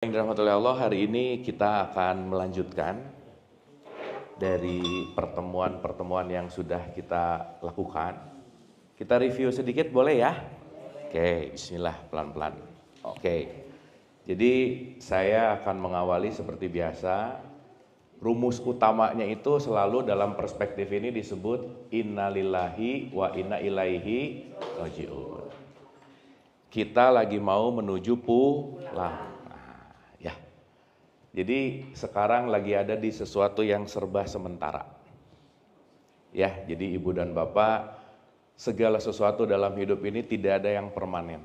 Yang dirahmati oleh Allah, hari ini kita akan melanjutkan dari pertemuan-pertemuan yang sudah kita lakukan. Kita review sedikit boleh ya? Oke, bismillah pelan-pelan. Oke, jadi saya akan mengawali seperti biasa. Rumus utamanya itu selalu dalam perspektif ini disebut innalillahi wa inna ilaihi raji'un. Kita lagi mau menuju pulang. Jadi sekarang lagi ada di sesuatu yang serba sementara. Ya, jadi ibu dan bapak, segala sesuatu dalam hidup ini tidak ada yang permanen.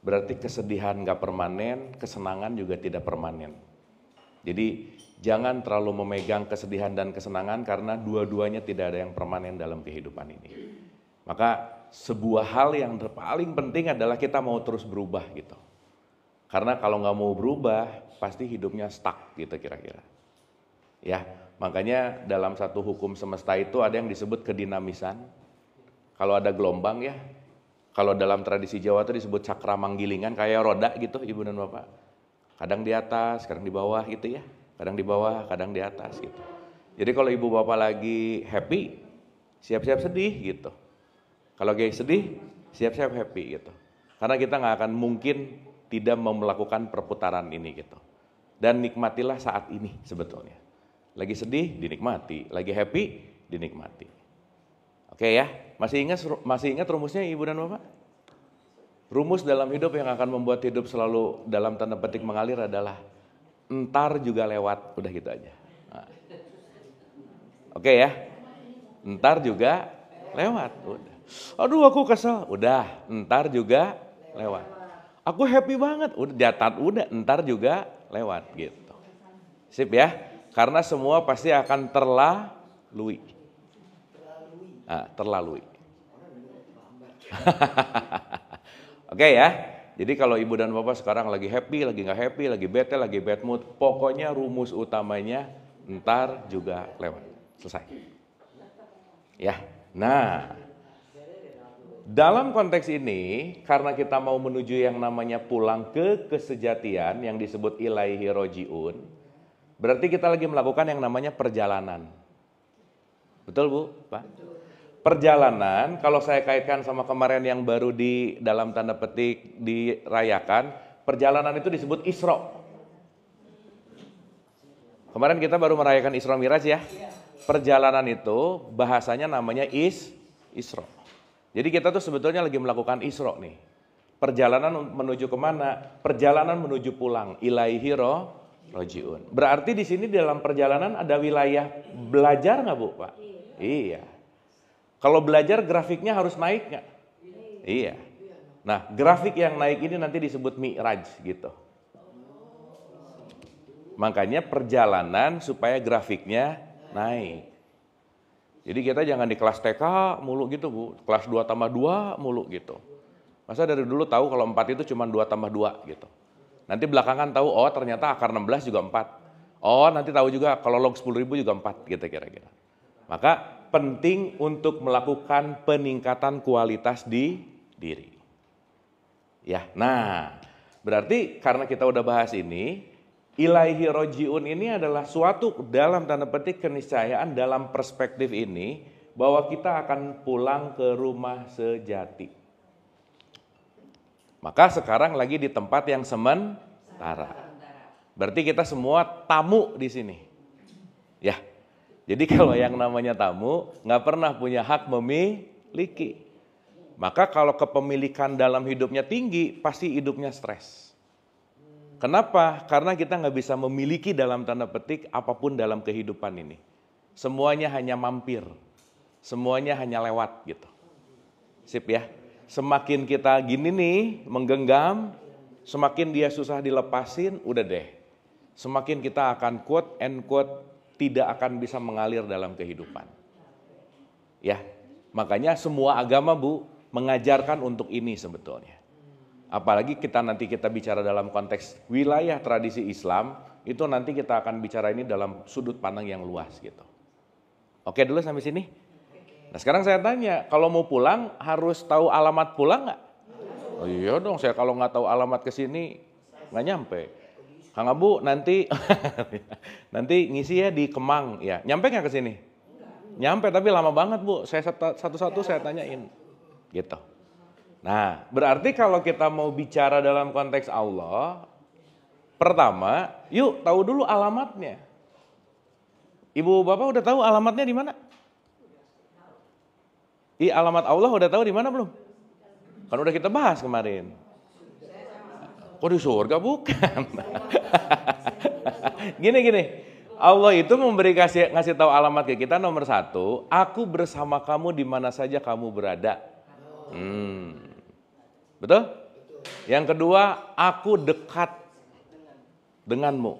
Berarti kesedihan gak permanen, kesenangan juga tidak permanen. Jadi jangan terlalu memegang kesedihan dan kesenangan karena dua-duanya tidak ada yang permanen dalam kehidupan ini. Maka sebuah hal yang paling penting adalah kita mau terus berubah gitu. Karena kalau nggak mau berubah, pasti hidupnya stuck gitu kira-kira. Ya, makanya dalam satu hukum semesta itu ada yang disebut kedinamisan. Kalau ada gelombang ya, kalau dalam tradisi Jawa itu disebut cakra manggilingan, kayak roda gitu ibu dan bapak. Kadang di atas, kadang di bawah gitu ya. Kadang di bawah, kadang di atas gitu. Jadi kalau ibu bapak lagi happy, siap-siap sedih gitu. Kalau lagi sedih, siap-siap happy gitu. Karena kita nggak akan mungkin tidak melakukan perputaran ini gitu. Dan nikmatilah saat ini sebetulnya. Lagi sedih dinikmati, lagi happy dinikmati. Oke ya, masih ingat rumusnya ibu dan bapak? Rumus dalam hidup yang akan membuat hidup selalu dalam tanda petik mengalir adalah entar juga lewat, udah gitu aja. Nah. Oke ya, entar juga lewat, udah. Aduh aku kesel, udah, entar juga lewat. Aku happy banget, udah entar juga lewat gitu. Sip ya, karena semua pasti akan terlalui. Nah, terlalui. Oke ya, jadi kalau ibu dan bapak sekarang lagi happy, lagi nggak happy, lagi bete, lagi bad mood, pokoknya rumus utamanya entar juga lewat. Selesai. Ya, nah. Dalam konteks ini, karena kita mau menuju yang namanya pulang ke kesejatian yang disebut ilaihi roji'un, berarti kita lagi melakukan yang namanya perjalanan. Betul Bu? Pak? Perjalanan, kalau saya kaitkan sama kemarin yang baru di dalam tanda petik dirayakan, perjalanan itu disebut Isra. Kemarin kita baru merayakan Isra Miraj ya. Perjalanan itu bahasanya namanya Isra. Jadi kita tuh sebetulnya lagi melakukan Isra nih. Perjalanan menuju kemana? Perjalanan menuju pulang. Ilaihi roji'un. Berarti di sini dalam perjalanan ada wilayah belajar nggak Bu Pak? Iya. Kalau belajar grafiknya harus naik nggak? Iya. Nah grafik yang naik ini nanti disebut mi'raj gitu. Makanya perjalanan supaya grafiknya naik. Jadi kita jangan di kelas TK mulu gitu Bu, kelas 2 tambah 2 mulu gitu. Masa dari dulu tahu kalau 4 itu cuma 2 tambah 2 gitu. Nanti belakangan tahu, oh ternyata akar 16 juga 4. Oh nanti tahu juga kalau log 10.000 juga 4 gitu kira-kira. Maka penting untuk melakukan peningkatan kualitas di diri. Ya, nah berarti karena kita udah bahas ini, ilaihi roji'un ini adalah suatu dalam tanda petik keniscayaan dalam perspektif ini bahwa kita akan pulang ke rumah sejati. Maka sekarang lagi di tempat yang sementara. Berarti kita semua tamu di sini. Ya. Jadi kalau yang namanya tamu nggak pernah punya hak memiliki. Maka kalau kepemilikan dalam hidupnya tinggi, pasti hidupnya stres. Kenapa? Karena kita nggak bisa memiliki dalam tanda petik apapun dalam kehidupan ini. Semuanya hanya mampir. Semuanya hanya lewat gitu. Sip ya. Semakin kita gini nih, menggenggam, semakin dia susah dilepasin, udah deh. Semakin kita akan quote and quote tidak akan bisa mengalir dalam kehidupan. Ya, makanya semua agama Bu mengajarkan untuk ini sebetulnya. Apalagi nanti kita bicara dalam konteks wilayah tradisi Islam, itu nanti kita akan bicara ini dalam sudut pandang yang luas gitu. Oke dulu sampai sini? Nah sekarang saya tanya, kalau mau pulang harus tahu alamat pulang nggak? Oh iya dong, saya kalau nggak tahu alamat ke sini nggak nyampe. Kang Abu nanti nanti ngisi ya di Kemang ya. Nyampe nggak ke sini? Nyampe tapi lama banget Bu. Saya satu-satu saya tanyain. Gitu. Nah, berarti kalau kita mau bicara dalam konteks Allah, pertama, yuk tahu dulu alamatnya. Ibu Bapak udah tahu alamatnya di mana? Alamat Allah udah tahu di mana belum? Kan udah kita bahas kemarin. Kok di surga? Bukan. Gini. Allah itu ngasih tahu alamat ke kita nomor 1. Aku bersama kamu di mana saja kamu berada. Betul? Yang kedua, aku dekat denganmu.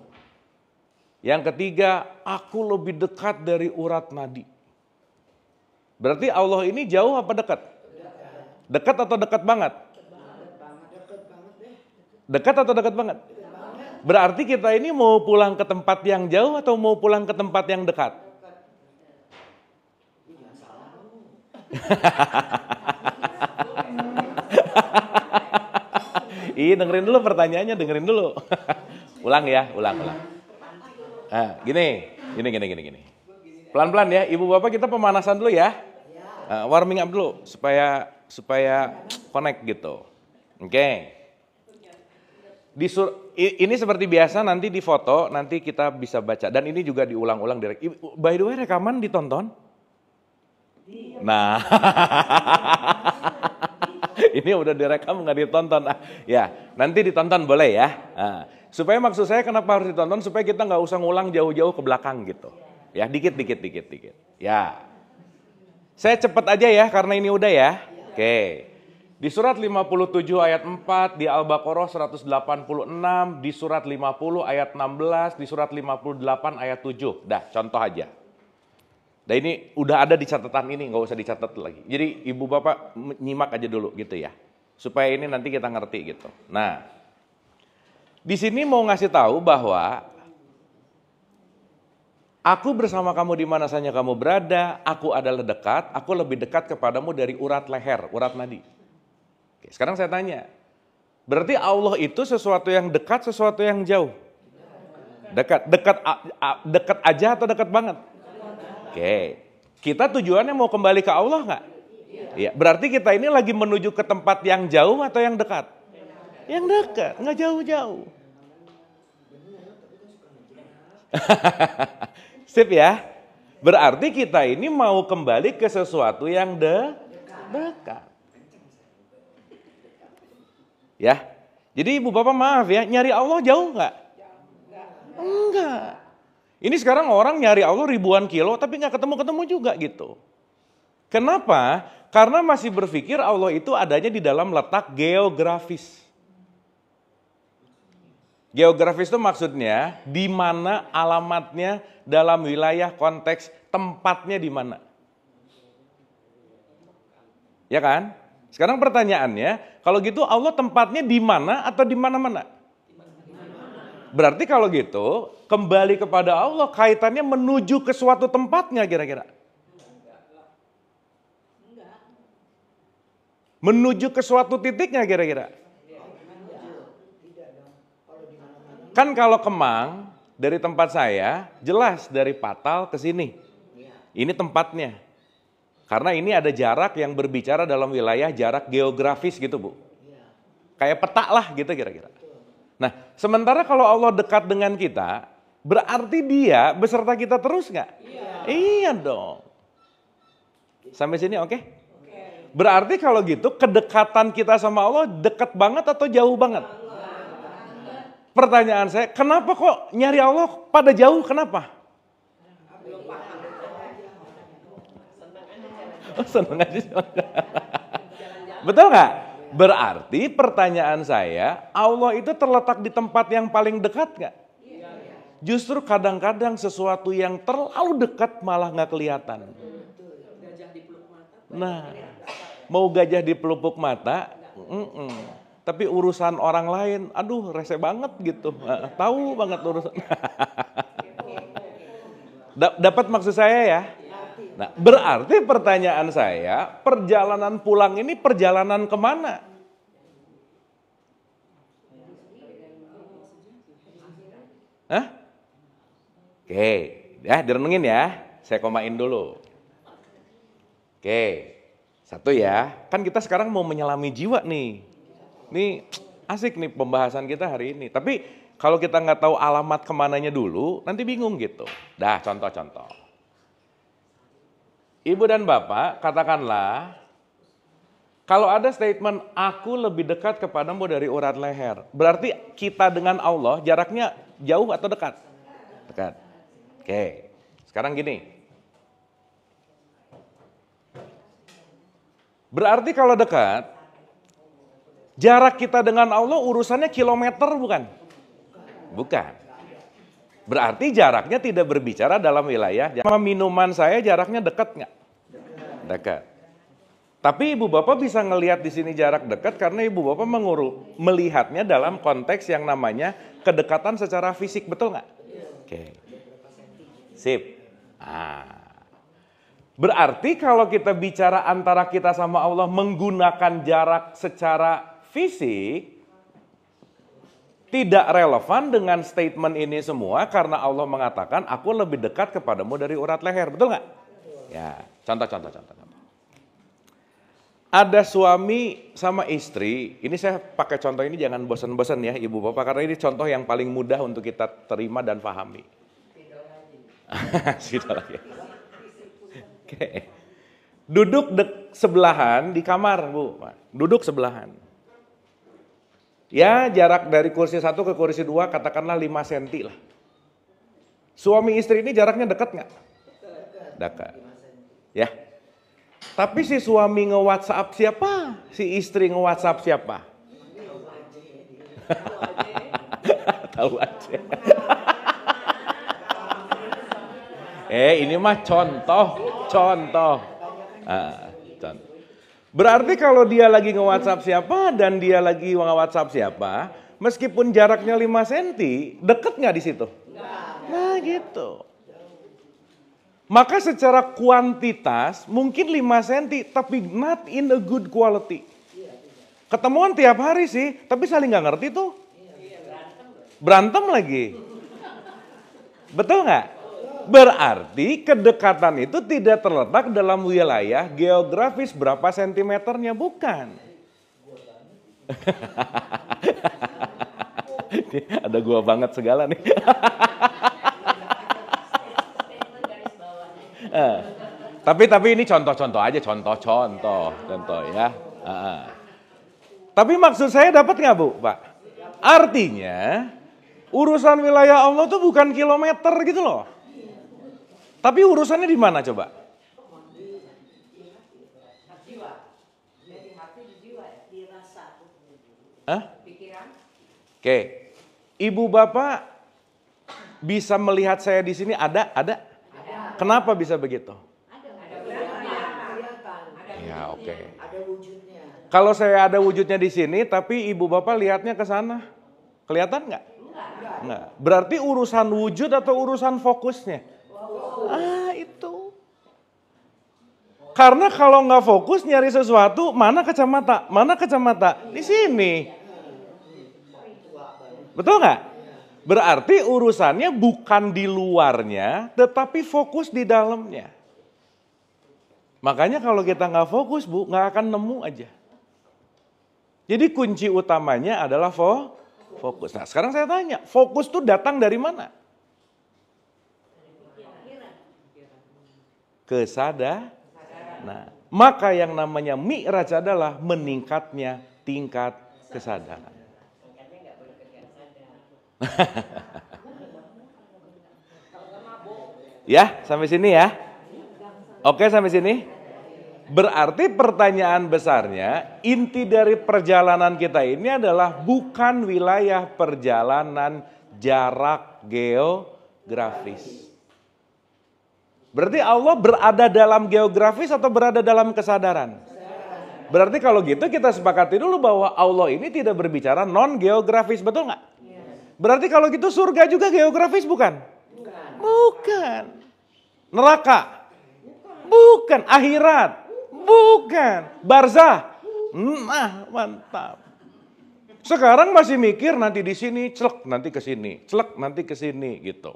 Yang ketiga, aku lebih dekat dari urat nadi. Berarti Allah ini jauh apa dekat? Dekat atau dekat banget? Dekat atau dekat banget? Berarti kita ini mau pulang ke tempat yang jauh atau mau pulang ke tempat yang dekat? Dengerin dulu pertanyaannya, dengerin dulu. Ulang ya, ulang. Nah, gini. Pelan-pelan ya, Ibu Bapak kita pemanasan dulu ya. Warming up dulu supaya connect gitu. Oke. Ini seperti biasa nanti di foto, nanti kita bisa baca. Dan ini juga diulang-ulang direct. By the way, rekaman ditonton? Nah, ini udah direkam nggak ditonton. Ya, nanti ditonton boleh ya. Nah, supaya maksud saya kenapa harus ditonton? Supaya kita nggak usah ngulang jauh-jauh ke belakang gitu. Ya, dikit. Ya, saya cepet aja ya karena ini udah ya. Oke. Di surat 57 ayat 4, di Al-Baqarah 186, di surat 50 ayat 16, di surat 58 ayat 7. Dah, contoh aja. Dan ini udah ada di catatan ini, nggak usah dicatat lagi. Jadi Ibu Bapak nyimak aja dulu gitu ya. Supaya ini nanti kita ngerti gitu. Nah, di sini mau ngasih tahu bahwa aku bersama kamu di mana saja kamu berada, aku adalah dekat, aku lebih dekat kepadamu dari urat leher, urat nadi. Oke, sekarang saya tanya, berarti Allah itu sesuatu yang dekat, sesuatu yang jauh? Dekat aja atau dekat banget? Oke, kita tujuannya mau kembali ke Allah nggak? Iya. Berarti kita ini lagi menuju ke tempat yang jauh atau yang dekat? Yang dekat, nggak jauh-jauh. Sip ya. Berarti kita ini mau kembali ke sesuatu yang dekat. Ya. Jadi Ibu Bapak maaf ya, nyari Allah jauh nggak? Enggak. Ini sekarang orang nyari Allah ribuan kilo tapi nggak ketemu-ketemu juga gitu. Kenapa? Karena masih berpikir Allah itu adanya di dalam letak geografis. Geografis itu maksudnya di mana alamatnya dalam wilayah konteks tempatnya di mana. Ya kan? Sekarang pertanyaannya, kalau gitu Allah tempatnya di mana atau di mana-mana? Berarti kalau gitu, kembali kepada Allah kaitannya menuju ke suatu tempatnya kira-kira. Menuju ke suatu titiknya kira-kira. Kan kalau Kemang dari tempat saya jelas dari Patal ke sini. Ini tempatnya. Karena ini ada jarak yang berbicara dalam wilayah jarak geografis gitu Bu. Kayak peta lah gitu kira-kira. Nah sementara kalau Allah dekat dengan kita, berarti dia beserta kita terus nggak? Iya dong. Sampai sini oke? Berarti kalau gitu kedekatan kita sama Allah dekat banget atau jauh banget? Pertanyaan saya, kenapa kok nyari Allah pada jauh, kenapa? Seneng aja. Betul nggak? Berarti pertanyaan saya, Allah itu terletak di tempat yang paling dekat nggak? Justru kadang-kadang sesuatu yang terlalu dekat malah nggak kelihatan. Nah, mau gajah di pelupuk mata, tapi urusan orang lain, aduh rese banget gitu, tahu banget urusan. Dapat maksud saya ya? Nah, berarti pertanyaan saya, perjalanan pulang ini perjalanan kemana? Hah? Oke, ya direnungin ya. Saya komain dulu. Oke, satu ya. Kan kita sekarang mau menyelami jiwa nih. Nih asik nih pembahasan kita hari ini. Tapi kalau kita nggak tahu alamat kemananya dulu, nanti bingung gitu. Dah contoh-contoh. Ibu dan Bapak, katakanlah, kalau ada statement, aku lebih dekat kepadamu dari urat leher. Berarti kita dengan Allah jaraknya jauh atau dekat? Dekat. Oke, sekarang gini. Berarti kalau dekat, jarak kita dengan Allah urusannya kilometer bukan? Bukan. Berarti jaraknya tidak berbicara dalam wilayah. Sama minuman saya jaraknya dekat nggak? Dekat. Tapi ibu bapak bisa ngelihat di sini jarak dekat karena ibu bapak melihatnya dalam konteks yang namanya kedekatan secara fisik, betul nggak? Oke. Sip. Berarti kalau kita bicara antara kita sama Allah menggunakan jarak secara fisik, tidak relevan dengan statement ini semua karena Allah mengatakan aku lebih dekat kepadamu dari urat leher, betul nggak? Ya, contoh. Ada suami sama istri, ini saya pakai contoh ini jangan bosan-bosan ya ibu bapak, karena ini contoh yang paling mudah untuk kita terima dan pahami. Sudah lagi. Oke. Duduk sebelahan di kamar, Bu. Duduk sebelahan. Ya, jarak dari kursi 1 ke kursi 2 katakanlah 5 cm lah. Suami istri ini jaraknya dekat nggak? Dekat. Ya. Tapi si suami nge-WhatsApp siapa? Si istri nge-WhatsApp siapa? Tahu aja. Ini mah contoh. Berarti kalau dia lagi nge-WhatsApp siapa dan dia lagi nge-WhatsApp siapa, meskipun jaraknya 5 cm, deket nggak di situ? Nah gitu. Maka secara kuantitas mungkin 5 cm, tapi not in a good quality. Ketemuan tiap hari sih, tapi saling nggak ngerti tuh. Berantem lagi. Betul nggak? Berarti kedekatan itu tidak terletak dalam wilayah geografis berapa sentimeternya, bukan. Ada gua banget segala nih. Tapi ini contoh-contoh aja, contoh ya. Tapi maksud saya dapat nggak Bu, Pak? Artinya urusan wilayah Allah tuh bukan kilometer gitu loh. Tapi urusannya di mana coba? Oke. Ibu bapak bisa melihat saya di sini ada? Kenapa bisa begitu? Ya, oke. Ada wujudnya. Kalau saya ada wujudnya di sini, tapi ibu bapak lihatnya ke sana, kelihatan nggak? Nggak. Berarti urusan wujud atau urusan fokusnya? Itu. Karena kalau nggak fokus nyari sesuatu, mana kacamata? Di sini. Betul nggak? Berarti urusannya bukan di luarnya, tetapi fokus di dalamnya. Makanya kalau kita nggak fokus, Bu, nggak akan nemu aja. Jadi kunci utamanya adalah fokus. Nah, sekarang saya tanya, fokus tuh datang dari mana? Kesadaran. Nah, maka yang namanya mi'raj adalah meningkatnya tingkat kesadaran. Ya, sampai sini ya. Oke, sampai sini. Berarti pertanyaan besarnya, inti dari perjalanan kita ini adalah bukan wilayah perjalanan jarak geografis. Berarti Allah berada dalam geografis atau berada dalam kesadaran? Berarti kalau gitu kita sepakati dulu bahwa Allah ini tidak berbicara non-geografis, betul nggak? Berarti kalau gitu surga juga geografis bukan? Bukan. Neraka? Bukan. Akhirat? Bukan. Barzah? Nah, mantap. Sekarang masih mikir nanti di sini, celek nanti ke sini, celek nanti ke sini gitu.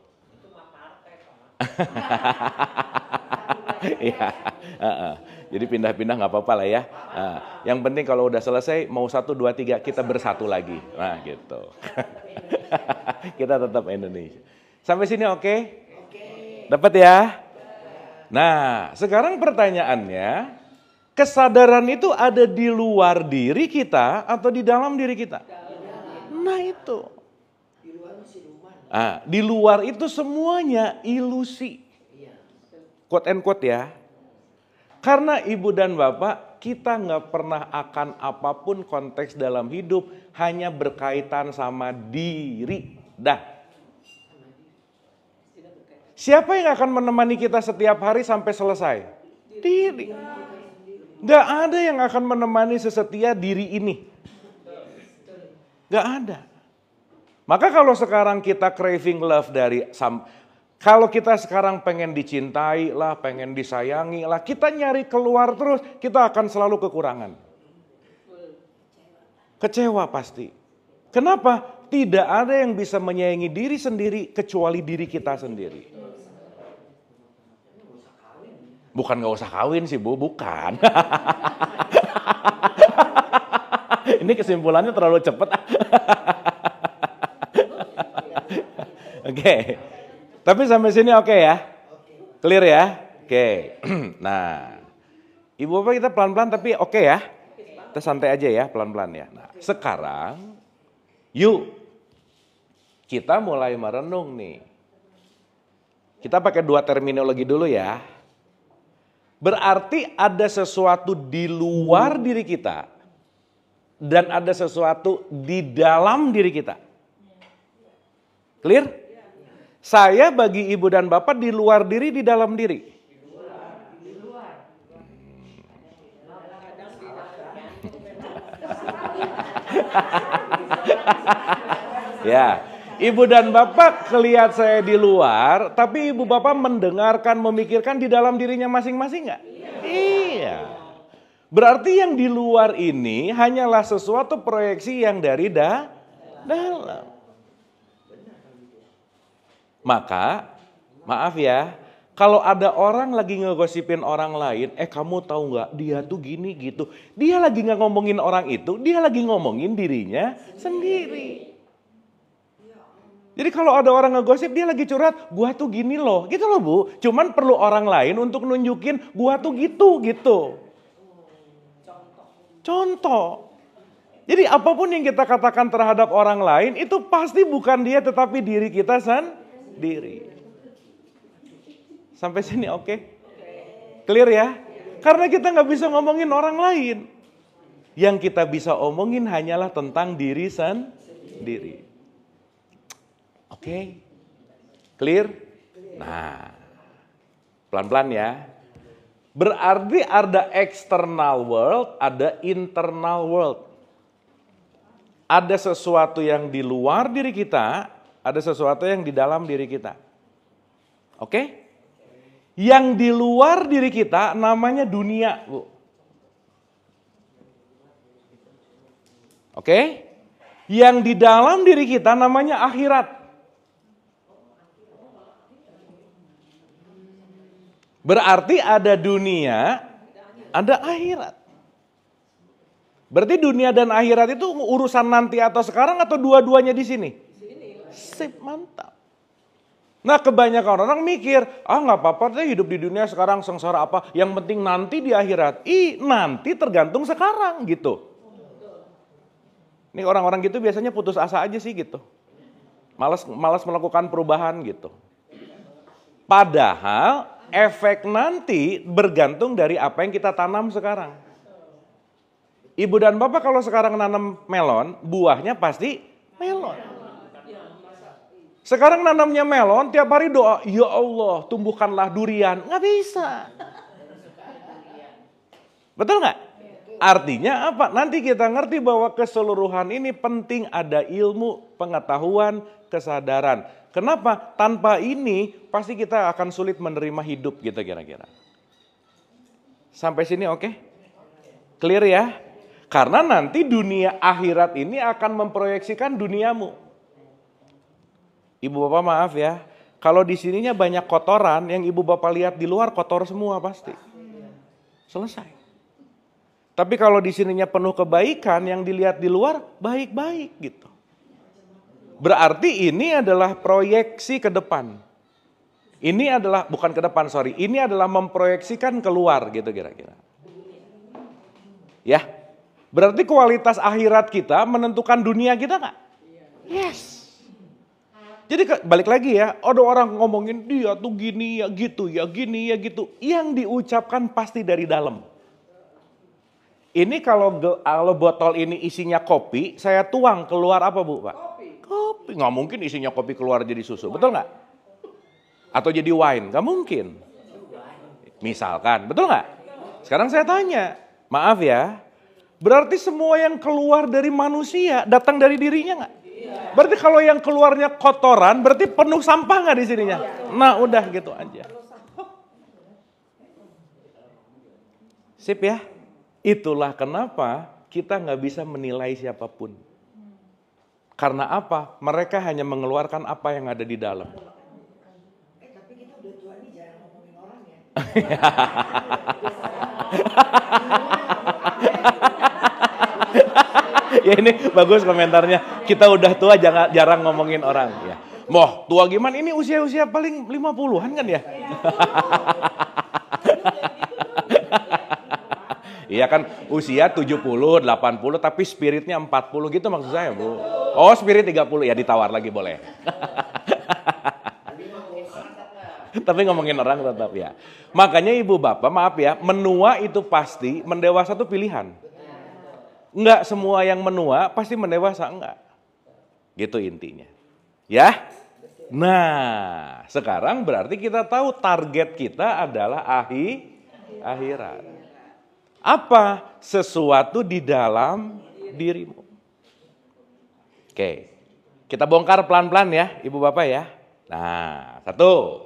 Iya, jadi pindah-pindah nggak apa-apa lah ya. Yang penting kalau udah selesai mau 1, 2, 3 kita bersatu lagi. Nah gitu. Kita tetap Indonesia. Sampai sini oke? Dapat ya? Nah sekarang pertanyaannya, kesadaran itu ada di luar diri kita atau di dalam diri kita? Nah itu. Di luar itu semuanya ilusi. Quote and quote ya. Karena ibu dan bapak, kita nggak pernah akan apapun konteks dalam hidup hanya berkaitan sama diri. Dah. Siapa yang akan menemani kita setiap hari sampai selesai? Diri. Nggak ada yang akan menemani sesetia diri ini. Nggak ada. Maka kalau sekarang kita craving love kalau kita sekarang pengen dicintai lah, pengen disayangi lah, kita nyari keluar terus, kita akan selalu kekurangan. Kecewa pasti. Kenapa? Tidak ada yang bisa menyayangi diri sendiri kecuali diri kita sendiri. Bukan gak usah kawin sih Bu, bukan. Ini kesimpulannya terlalu cepat. Oke. Tapi sampai sini oke ya? Clear ya? Oke. Nah, ibu bapak kita pelan-pelan tapi oke ya? Kita santai aja ya, pelan-pelan ya. Nah, sekarang yuk kita mulai merenung nih. Kita pakai 2 terminologi dulu ya. Berarti ada sesuatu di luar diri kita dan ada sesuatu di dalam diri kita. Clear? Saya bagi ibu dan bapak di luar diri, di dalam diri. Ya, ibu dan bapak kelihat saya di luar, tapi ibu bapak mendengarkan, memikirkan di dalam dirinya masing-masing nggak? Iya. Berarti yang di luar ini hanyalah sesuatu proyeksi yang dari dalam. Maka, maaf ya, kalau ada orang lagi ngegosipin orang lain, kamu tahu nggak dia tuh gini gitu. Dia lagi nggak ngomongin orang itu, dia lagi ngomongin dirinya sendiri. Jadi kalau ada orang ngegosip, dia lagi curhat, gua tuh gini loh, gitu loh Bu. Cuman perlu orang lain untuk nunjukin gua tuh gitu. Contoh. Jadi apapun yang kita katakan terhadap orang lain, itu pasti bukan dia tetapi diri kita sendiri. Sampai sini oke? Clear ya? Karena kita nggak bisa ngomongin orang lain. Yang kita bisa omongin hanyalah tentang diri sendiri. Oke? Clear? Nah, pelan-pelan ya. Berarti ada external world, ada internal world. Ada sesuatu yang di luar diri kita, ada sesuatu yang di dalam diri kita. Oke? Yang di luar diri kita namanya dunia, Bu. Oke? Yang di dalam diri kita namanya akhirat. Berarti ada dunia, ada akhirat. Berarti dunia dan akhirat itu urusan nanti atau sekarang atau dua-duanya di sini? Sip, mantap. Nah kebanyakan orang mikir, nggak apa-apa deh hidup di dunia sekarang sengsara apa, yang penting nanti di akhirat. Nanti tergantung sekarang gitu. Ini orang-orang gitu biasanya putus asa aja sih gitu. Malas melakukan perubahan gitu. Padahal efek nanti bergantung dari apa yang kita tanam sekarang. Ibu dan bapak kalau sekarang nanam melon, buahnya pasti melon. Sekarang nanamnya melon, tiap hari doa, ya Allah tumbuhkanlah durian. Nggak bisa. Betul nggak? Artinya apa? Nanti kita ngerti bahwa keseluruhan ini penting ada ilmu, pengetahuan, kesadaran. Kenapa? Tanpa ini pasti kita akan sulit menerima hidup gitu kira-kira. Sampai sini oke? Clear ya? Karena nanti dunia akhirat ini akan memproyeksikan duniamu. Ibu bapak maaf ya, kalau di sininya banyak kotoran, yang ibu bapak lihat di luar kotor semua pasti. Selesai. Tapi kalau di sininya penuh kebaikan, yang dilihat di luar baik-baik gitu. Berarti ini adalah proyeksi ke depan. Ini adalah, bukan ke depan, sorry. Ini adalah memproyeksikan keluar gitu kira-kira. Ya, berarti kualitas akhirat kita menentukan dunia kita nggak? Yes. Jadi balik lagi ya, ada orang ngomongin dia tuh gini ya gitu ya, gini ya gitu. Yang diucapkan pasti dari dalam. Ini kalau botol ini isinya kopi, saya tuang keluar apa Bu Pak? Kopi. Nggak mungkin isinya kopi keluar jadi susu, betul nggak? Atau jadi wine, nggak mungkin. Misalkan, betul nggak? Sekarang saya tanya, maaf ya, berarti semua yang keluar dari manusia datang dari dirinya nggak? Berarti kalau yang keluarnya kotoran, berarti penuh sampah nggak di sininya? Nah udah gitu aja. Sip ya? Itulah kenapa kita nggak bisa menilai siapapun. Karena apa? Mereka hanya mengeluarkan apa yang ada di dalam. Tapi kita udah tua nih jarang ngomongin orang ya. Ya ini bagus komentarnya. Kita udah tua jarang ngomongin orang ya. Moh, tua gimana? Ini usia-usia paling 50-an kan ya? Iya kan usia 70, 80 tapi spiritnya 40 gitu maksud saya Bu. Oh spirit 30 ya ditawar lagi boleh. Tapi ngomongin orang tetap ya. Makanya ibu bapak maaf ya, menua itu pasti, mendewasa itu pilihan. Enggak semua yang menua pasti mendewasa, enggak. Gitu intinya. Ya. Nah, sekarang berarti kita tahu target kita adalah akhirat. Apa? Sesuatu di dalam dirimu. Oke. Kita bongkar pelan-pelan ya, Ibu Bapak ya. Nah, satu.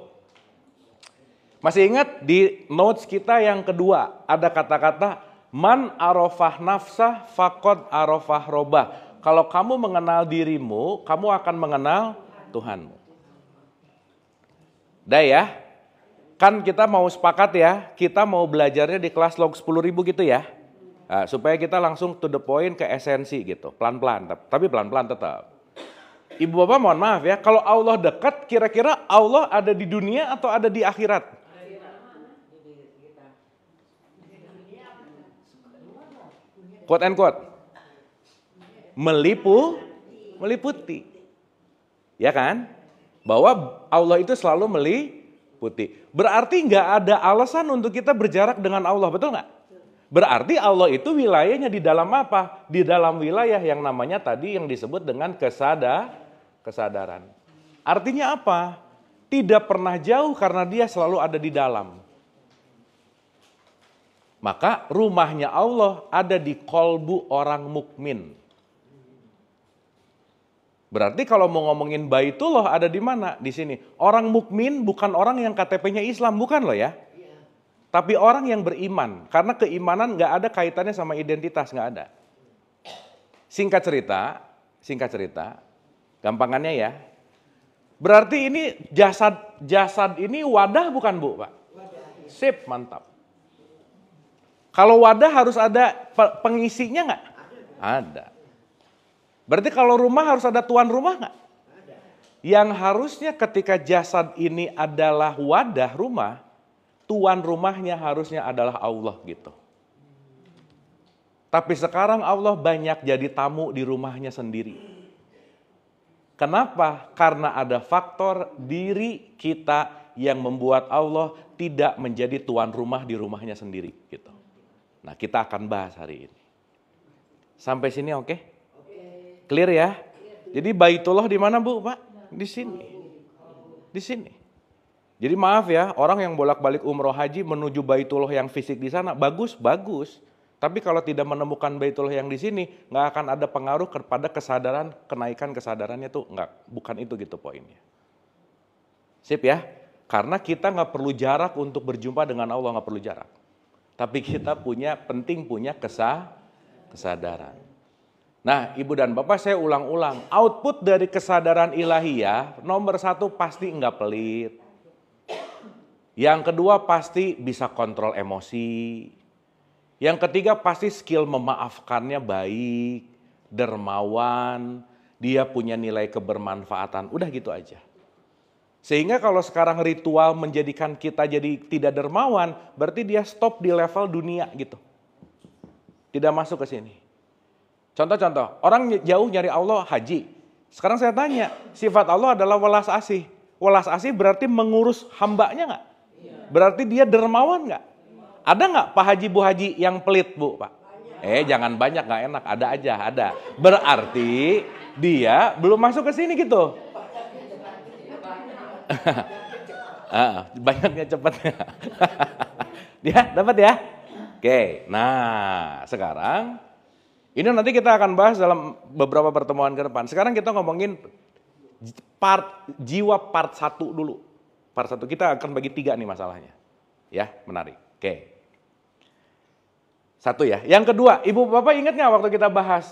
Masih ingat di notes kita yang kedua ada kata-kata man arafah nafsah faqad arafah robah. Kalau kamu mengenal dirimu, kamu akan mengenal Tuhanmu. Dah ya. Kan kita mau sepakat ya, kita mau belajarnya di kelas log 10.000 gitu ya. Nah, supaya kita langsung to the point ke esensi gitu, pelan-pelan, tapi pelan-pelan tetap. Ibu bapak mohon maaf ya, kalau Allah dekat, kira-kira Allah ada di dunia atau ada di akhirat? Quote and quote. Meliputi. Ya kan? Bahwa Allah itu selalu meliputi. Berarti nggak ada alasan untuk kita berjarak dengan Allah, betul nggak? Berarti Allah itu wilayahnya di dalam apa? Di dalam wilayah yang namanya tadi yang disebut dengan kesadaran. Artinya apa? Tidak pernah jauh karena dia selalu ada di dalam. Maka rumahnya Allah ada di kolbu orang mukmin. Berarti kalau mau ngomongin Baitullah ada di mana? Di sini. Orang mukmin bukan orang yang KTP-nya Islam, bukan loh ya. Tapi orang yang beriman. Karena keimanan nggak ada kaitannya sama identitas, nggak ada. Singkat cerita, gampangannya ya. Berarti ini jasad ini wadah bukan Bu Pak? Sip, mantap. Kalau wadah harus ada pengisinya nggak? Ada. Berarti kalau rumah harus ada tuan rumah nggak? Yang harusnya ketika jasad ini adalah wadah rumah, tuan rumahnya harusnya adalah Allah gitu. Tapi sekarang Allah banyak jadi tamu di rumahnya sendiri. Kenapa? Karena ada faktor diri kita yang membuat Allah tidak menjadi tuan rumah di rumahnya sendiri gitu. Nah, kita akan bahas hari ini. Sampai sini oke? Clear ya? Jadi Baitullah di mana Bu, Pak? Di sini. Di sini. Jadi maaf ya, orang yang bolak-balik umroh haji menuju Baitullah yang fisik di sana bagus. Tapi kalau tidak menemukan Baitullah yang di sini, nggak akan ada pengaruh kepada kesadaran, kenaikan kesadarannya tuh nggak, bukan itu gitu poinnya. Sip ya? Karena kita nggak perlu jarak untuk berjumpa dengan Allah, nggak perlu jarak. Tapi kita punya kesadaran. Kesadaran. Nah, Ibu dan Bapak, saya ulang-ulang, output dari kesadaran ilahiyah nomor 1 pasti enggak pelit. Yang kedua pasti bisa kontrol emosi. Yang ketiga pasti skill memaafkannya baik, dermawan, dia punya nilai kebermanfaatan, udah gitu aja. Sehingga kalau sekarang ritual menjadikan kita jadi tidak dermawan, berarti dia stop di level dunia gitu. Tidak masuk ke sini. Contoh-contoh, orang jauh nyari Allah haji. Sekarang saya tanya, sifat Allah adalah welas asih. Welas asih berarti mengurus hambanya nggak? Berarti dia dermawan nggak? Ada nggak Pak Haji Bu Haji yang pelit Bu Pak? Jangan banyak, nggak enak, ada aja, ada. Berarti dia belum masuk ke sini gitu. Banyaknya cepatnya. Dia dapat ya? Oke, nah sekarang ini nanti kita akan bahas dalam beberapa pertemuan ke depan. Sekarang kita ngomongin jiwa part 1 dulu. Part 1 kita akan bagi 3 nih masalahnya. Ya, menarik. Oke. 1 ya. Yang kedua, Ibu Bapak ingat nggak waktu kita bahas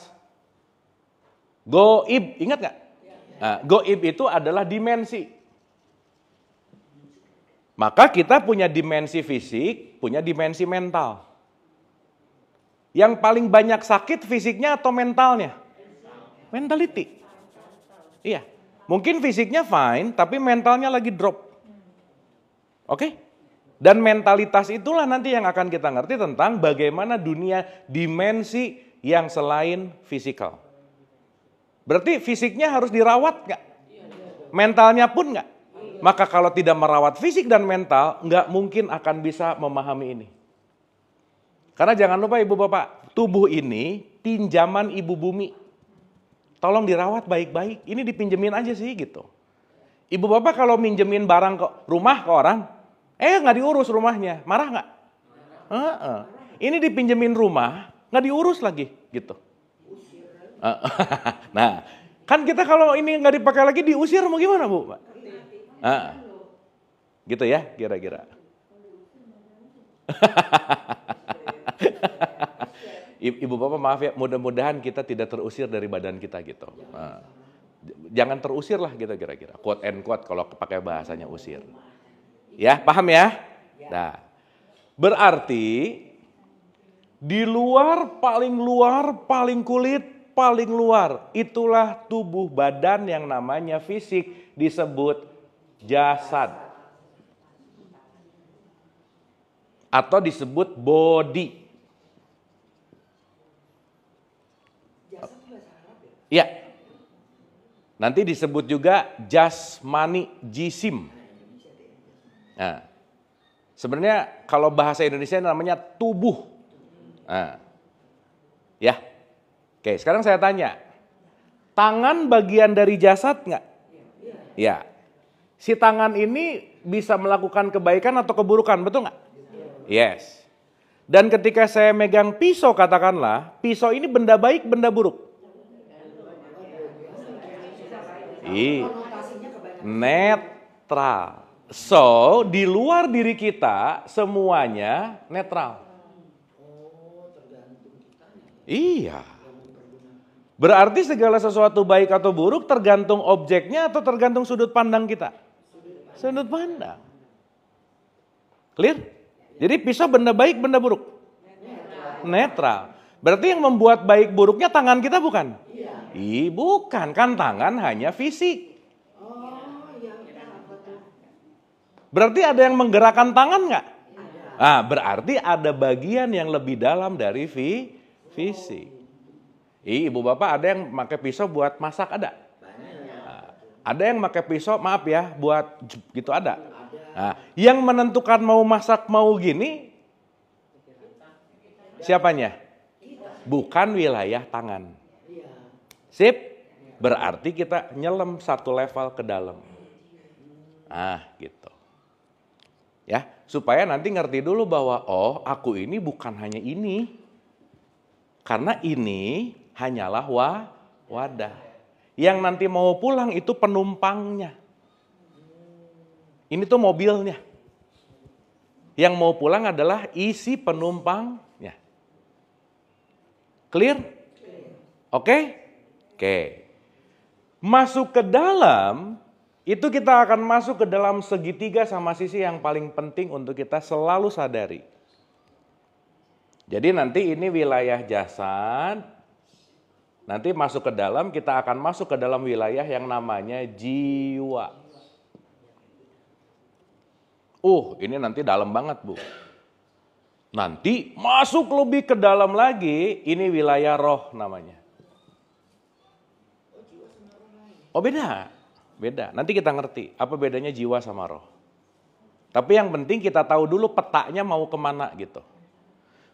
goib? Ingat nggak? Nah, goib itu adalah dimensi. Maka kita punya dimensi fisik, punya dimensi mental. Yang paling banyak sakit fisiknya atau mentalnya? Mentality. Iya. Mungkin fisiknya fine, tapi mentalnya lagi drop. Oke? Dan mentalitas itulah nanti yang akan kita ngerti tentang bagaimana dunia dimensi yang selain fisikal. Berarti fisiknya harus dirawat nggak? Mentalnya pun nggak? Maka kalau tidak merawat fisik dan mental, nggak mungkin akan bisa memahami ini. Karena jangan lupa Ibu Bapak, tubuh ini pinjaman Ibu Bumi. Tolong dirawat baik-baik, ini dipinjemin aja sih gitu. Ibu Bapak kalau minjemin barang ke rumah ke orang, nggak diurus rumahnya, marah nggak? Ini dipinjemin rumah, nggak diurus lagi gitu. Nah, kan kita kalau ini nggak dipakai lagi diusir mau gimana Bu? Gitu ya kira-kira. Ibu Bapak maaf ya, mudah-mudahan kita tidak terusir dari badan kita gitu. Jangan terusir lah gitu kira-kira. Quote and quote kalau pakai bahasanya usir. Ya, paham ya? Nah, berarti di luar, paling kulit, paling luar, itulah tubuh badan yang namanya fisik disebut jasad. Atau disebut body. Ya. Nanti disebut juga jasmani, jisim. Nah, sebenarnya kalau bahasa Indonesia namanya tubuh. Nah, ya. Oke, sekarang saya tanya. Tangan bagian dari jasad nggak? Ya. Si tangan ini bisa melakukan kebaikan atau keburukan, betul nggak? Yes. Dan ketika saya megang pisau katakanlah, pisau ini benda baik, benda buruk? Netral. So, di luar diri kita semuanya netral. Iya. Berarti segala sesuatu baik atau buruk tergantung objeknya atau tergantung sudut pandang kita? Sudut pandang. Clear? Jadi pisau benda baik, benda buruk? Netral. Berarti yang membuat baik buruknya tangan kita bukan? Bukan, kan tangan hanya fisik. Berarti ada yang menggerakkan tangan nggak? Berarti ada bagian yang lebih dalam dari fisik. Ibu Bapak ada yang pakai pisau buat masak ada? Ada yang pakai pisau, maaf ya, buat gitu ada? Yang menentukan mau masak mau gini, siapanya? Bukan wilayah tangan. Sip, berarti kita nyelam satu level ke dalam. Gitu. Ya, supaya nanti ngerti dulu bahwa aku ini bukan hanya ini. Karena ini hanyalah wadah. Yang nanti mau pulang itu penumpangnya. Ini tuh mobilnya. Yang mau pulang adalah isi penumpangnya. Clear? Oke? Oke. Masuk ke dalam, itu kita akan masuk ke dalam segitiga sama sisi yang paling penting untuk kita selalu sadari. Jadi nanti ini wilayah jasad, nanti masuk ke dalam, kita akan masuk ke dalam wilayah yang namanya jiwa. Ini nanti dalam banget, Bu. Nanti masuk lebih ke dalam lagi, ini wilayah roh namanya. Beda. Beda. Nanti kita ngerti apa bedanya jiwa sama roh. Tapi yang penting kita tahu dulu petanya mau kemana gitu.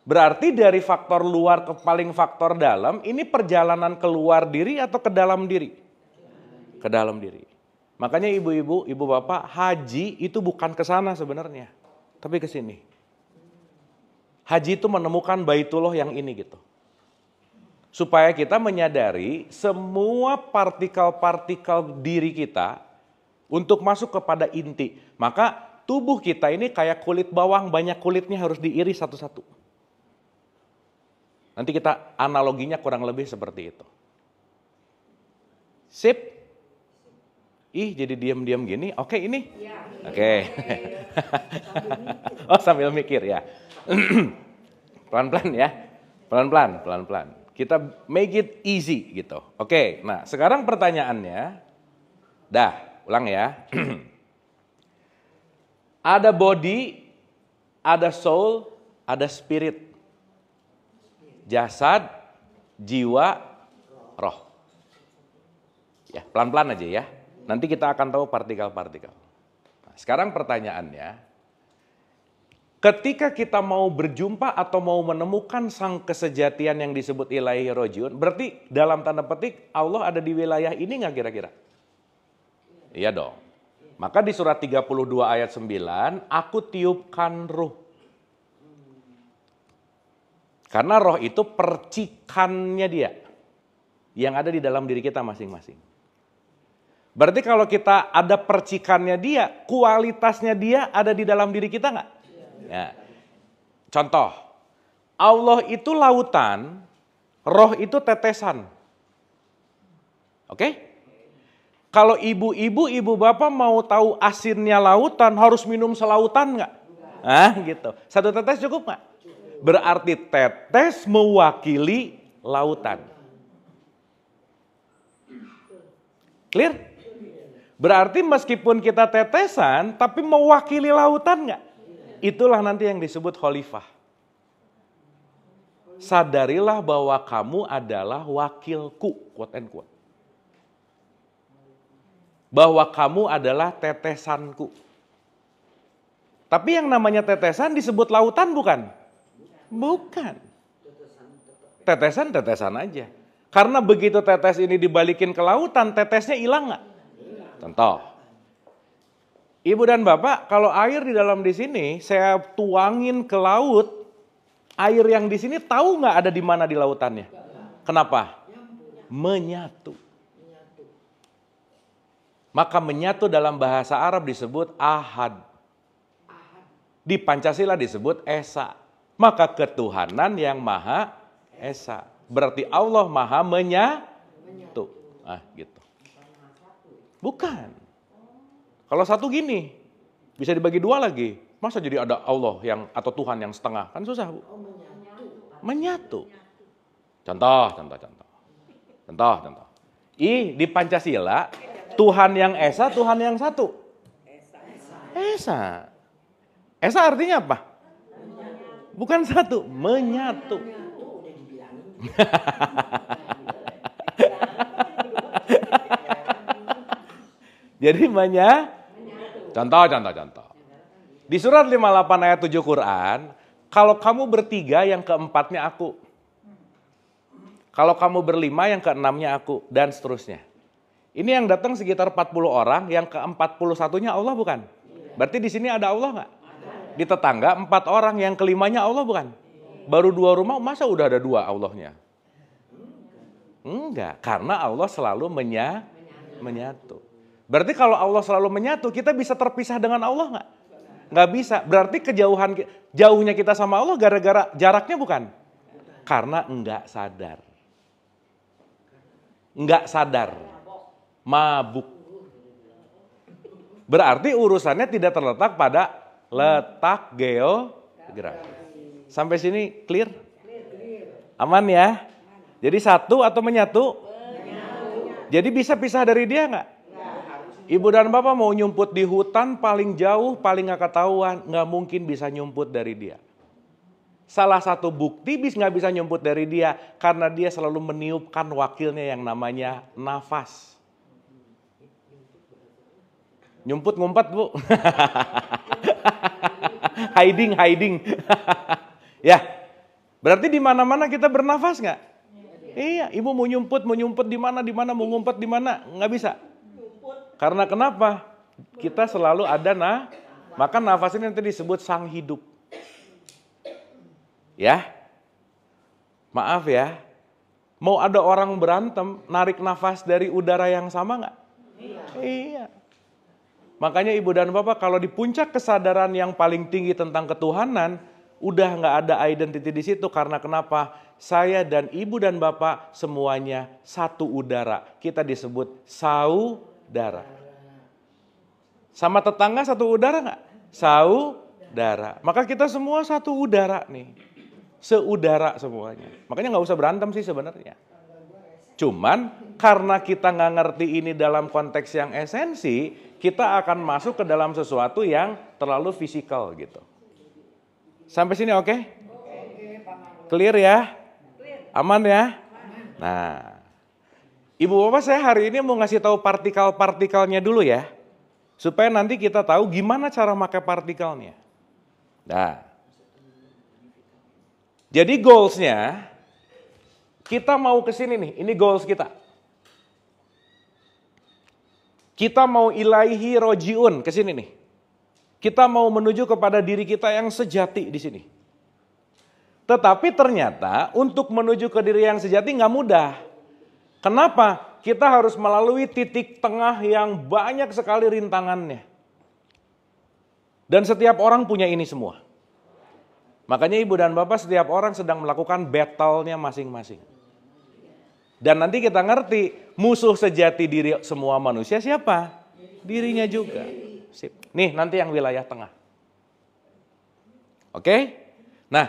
Berarti dari faktor luar ke paling faktor dalam, ini perjalanan keluar diri atau ke dalam diri? Ke dalam diri. Makanya ibu-ibu, ibu bapak, haji itu bukan ke sana sebenarnya, tapi ke sini. Haji itu menemukan Baitullah yang ini gitu. Supaya kita menyadari semua partikel-partikel diri kita untuk masuk kepada inti. Maka tubuh kita ini kayak kulit bawang, banyak kulitnya harus diiris satu-satu. Nanti kita analoginya kurang lebih seperti itu. Sip? Jadi diam-diam gini, oke ini? Oke. Sambil mikir ya. Pelan-pelan ya, pelan-pelan. Kita make it easy gitu. Oke, nah sekarang pertanyaannya, ulang ya. Ada body, ada soul, ada spirit. Jasad, jiwa, roh. Ya, pelan-pelan aja ya. Nanti kita akan tahu partikel-partikel. Nah, sekarang pertanyaannya, ketika kita mau berjumpa atau mau menemukan sang kesejatian yang disebut ilahi rojiun, berarti dalam tanda petik Allah ada di wilayah ini nggak kira-kira? Iya dong. Maka di surat 32 ayat 9, aku tiupkan ruh. Karena roh itu percikannya dia, yang ada di dalam diri kita masing-masing. Berarti kalau kita ada percikannya dia, kualitasnya dia ada di dalam diri kita nggak? Ya. Contoh, Allah itu lautan, roh itu tetesan. Oke? Kalau ibu-ibu, ibu bapak mau tahu asinnya lautan, harus minum selautan nggak? Gitu. Satu tetes cukup nggak? Berarti tetes mewakili lautan. Clear? Berarti meskipun kita tetesan, tapi mewakili lautan nggak? Itulah nanti yang disebut khalifah. Sadarilah bahwa kamu adalah wakilku, quote and quote. Bahwa kamu adalah tetesanku. Tapi yang namanya tetesan disebut lautan bukan? Bukan. Tetesan aja. Karena begitu tetes ini dibalikin ke lautan, tetesnya hilang nggak? Contoh. Ibu dan bapak, kalau air di dalam di sini saya tuangin ke laut, air yang di sini tahu nggak ada di mana di lautannya? Kenapa? Menyatu. Maka menyatu dalam bahasa Arab disebut ahad. Di Pancasila disebut esa. Maka ketuhanan yang maha esa. Berarti Allah maha menyatu. Gitu. Bukan. Kalau satu gini, bisa dibagi dua lagi. Masa jadi ada Allah yang atau Tuhan yang setengah? Kan susah, Bu. Menyatu. Contoh. Di Pancasila, Tuhan yang esa, Tuhan yang satu. Esa. Esa artinya apa? Bukan satu, menyatu. Jadi Contoh. Di surat 58 ayat 7 Quran, kalau kamu bertiga yang keempatnya aku. Kalau kamu berlima yang keenamnya aku, dan seterusnya. Ini yang datang sekitar 40 orang, yang ke-41-nya Allah bukan? Berarti di sini ada Allah nggak? Di tetangga 4 orang, yang kelimanya Allah bukan? Baru 2 rumah, masa udah ada 2 Allahnya? Enggak, karena Allah selalu menyatu. Berarti kalau Allah selalu menyatu, kita bisa terpisah dengan Allah nggak? Nggak bisa. Berarti jauhnya kita sama Allah gara-gara jaraknya bukan? Karena enggak sadar. Enggak sadar. Mabuk. Berarti urusannya tidak terletak pada letak geografi. Sampai sini clear? Aman ya? Jadi satu atau menyatu? Jadi bisa pisah dari dia nggak? Ibu dan bapak mau nyumput di hutan paling jauh, paling nggak ketahuan, nggak mungkin bisa nyumput dari dia. Salah satu bukti nggak bisa nyumput dari dia karena dia selalu meniupkan wakilnya yang namanya nafas. Nyumput ngumpet bu. hiding. Ya, berarti di mana-mana kita bernafas nggak? Iya, ibu mau nyumput di mana, mau ngumpet di mana, nggak bisa. Karena kenapa? Kita selalu ada maka nafas ini nanti disebut sang hidup. Ya, maaf ya, mau ada orang berantem, narik nafas dari udara yang sama nggak? Iya. Makanya ibu dan bapak kalau di puncak kesadaran yang paling tinggi tentang ketuhanan, udah nggak ada identity di situ. Karena kenapa? Saya dan ibu dan bapak semuanya satu udara. Kita disebut saudara. Sama tetangga satu udara nggak? Saudara. Maka kita semua satu udara nih. Seudara semuanya. Makanya nggak usah berantem sih sebenarnya. Cuman karena kita nggak ngerti ini dalam konteks yang esensi, kita akan masuk ke dalam sesuatu yang terlalu fisikal gitu. Sampai sini oke? Clear ya? Aman ya? Nah, ibu bapak saya hari ini mau ngasih tahu partikel-partikelnya dulu ya. Supaya nanti kita tahu gimana cara pakai partikelnya. Nah, jadi goalsnya kita mau ke sini nih, ini goals kita. Kita mau ilaihi rojiun ke sini nih. Kita mau menuju kepada diri kita yang sejati di sini. Tetapi ternyata untuk menuju ke diri yang sejati nggak mudah. Kenapa? Kita harus melalui titik tengah yang banyak sekali rintangannya. Dan setiap orang punya ini semua. Makanya ibu dan bapak setiap orang sedang melakukan battle-nya masing-masing. Dan nanti kita ngerti musuh sejati diri semua manusia siapa? Dirinya juga. Sip. Nih nanti yang wilayah tengah. Oke? Nah,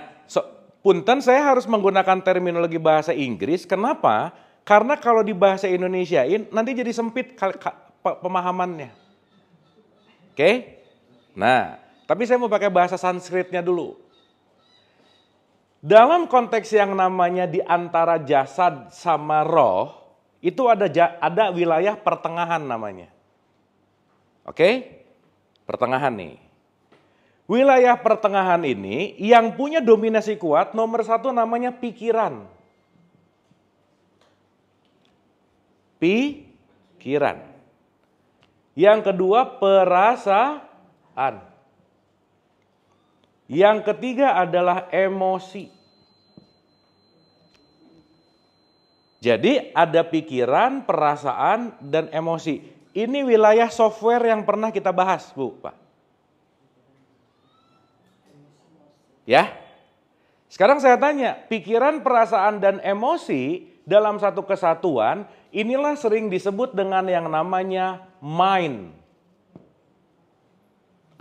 punten saya harus menggunakan terminologi bahasa Inggris. Kenapa? Karena kalau di bahasa Indonesiain nanti jadi sempit pemahamannya. Oke? Nah, tapi saya mau pakai bahasa Sanskritnya dulu. Dalam konteks yang namanya di antara jasad sama roh, itu ada wilayah pertengahan namanya. Oke? Pertengahan nih. Wilayah pertengahan ini yang punya dominasi kuat nomor satu namanya pikiran. Pikiran. Yang kedua perasaan. Yang ketiga adalah emosi. Jadi ada pikiran, perasaan, dan emosi. Ini wilayah software yang pernah kita bahas, Bu, Pak. Ya. Sekarang saya tanya, pikiran, perasaan, dan emosi dalam satu kesatuan, inilah sering disebut dengan yang namanya mind.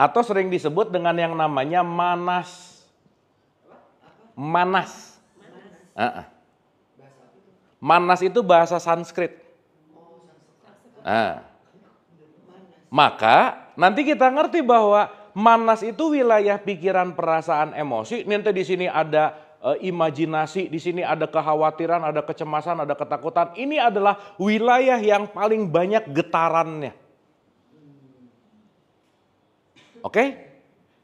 Atau sering disebut dengan yang namanya manas. Manas. Manas itu bahasa Sanskrit. Maka nanti kita ngerti bahwa manas itu wilayah pikiran, perasaan, emosi. Nanti di sini ada imajinasi, di sini ada kekhawatiran, ada kecemasan, ada ketakutan. Ini adalah wilayah yang paling banyak getarannya. Oke?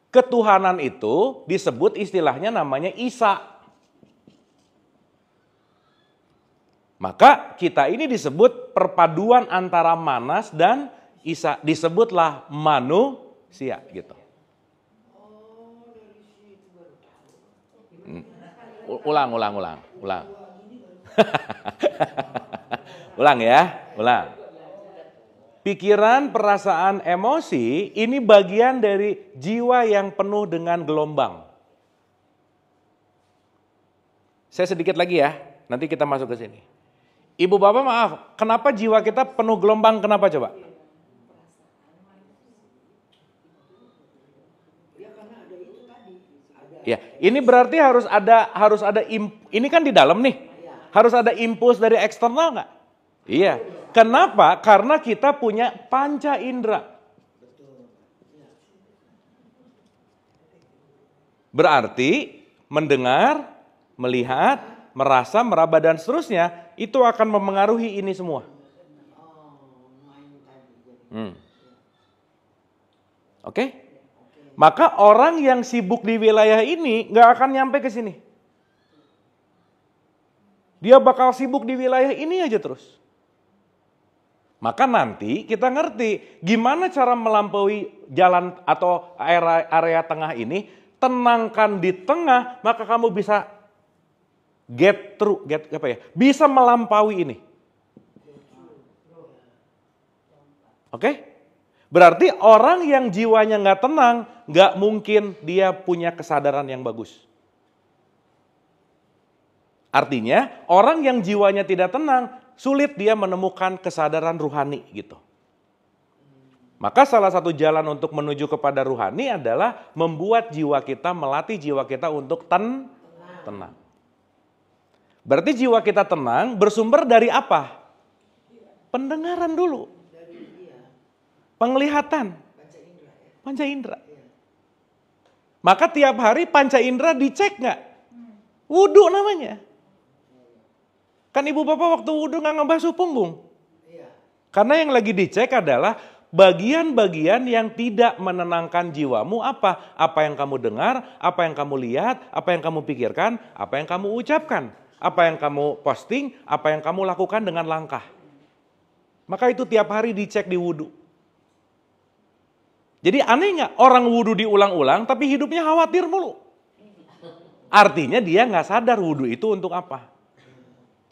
Ketuhanan itu disebut istilahnya namanya Isa. Maka kita ini disebut perpaduan antara manas dan Isa, disebutlah manusia gitu. Ulang. Ulang ya, ulang. Pikiran, perasaan, emosi ini bagian dari jiwa yang penuh dengan gelombang. Saya sedikit lagi ya, nanti kita masuk ke sini. Ibu bapak maaf, kenapa jiwa kita penuh gelombang, kenapa coba? Ya karena ada itu tadi. Ya, ini berarti harus ada ini kan di dalam nih. Harus ada impuls dari eksternal nggak? Iya. Kenapa? Karena kita punya panca indera. Berarti mendengar, melihat, merasa, meraba dan seterusnya itu akan memengaruhi ini semua. Oke? Maka orang yang sibuk di wilayah ini nggak akan nyampe ke sini. Dia bakal sibuk di wilayah ini aja terus. Maka nanti kita ngerti gimana cara melampaui jalan atau area tengah ini, tenangkan di tengah, maka kamu bisa bisa melampaui ini. Oke? Berarti orang yang jiwanya nggak tenang, nggak mungkin dia punya kesadaran yang bagus. Artinya orang yang jiwanya tidak tenang, sulit dia menemukan kesadaran ruhani gitu. Maka salah satu jalan untuk menuju kepada ruhani adalah membuat jiwa kita, melatih jiwa kita untuk tenang. Berarti jiwa kita tenang bersumber dari apa? Pendengaran dulu. Penglihatan. Panca indera. Maka tiap hari panca indera dicek nggak? Wudhu namanya. Kan ibu bapak waktu wudhu nggak ngebasuh punggung. Karena yang lagi dicek adalah bagian-bagian yang tidak menenangkan jiwamu apa? Apa yang kamu dengar, apa yang kamu lihat, apa yang kamu pikirkan, apa yang kamu ucapkan, apa yang kamu posting, apa yang kamu lakukan dengan langkah. Maka itu tiap hari dicek di wudhu. Jadi aneh nggak orang wudhu diulang-ulang tapi hidupnya khawatir mulu. Artinya dia nggak sadar wudhu itu untuk apa.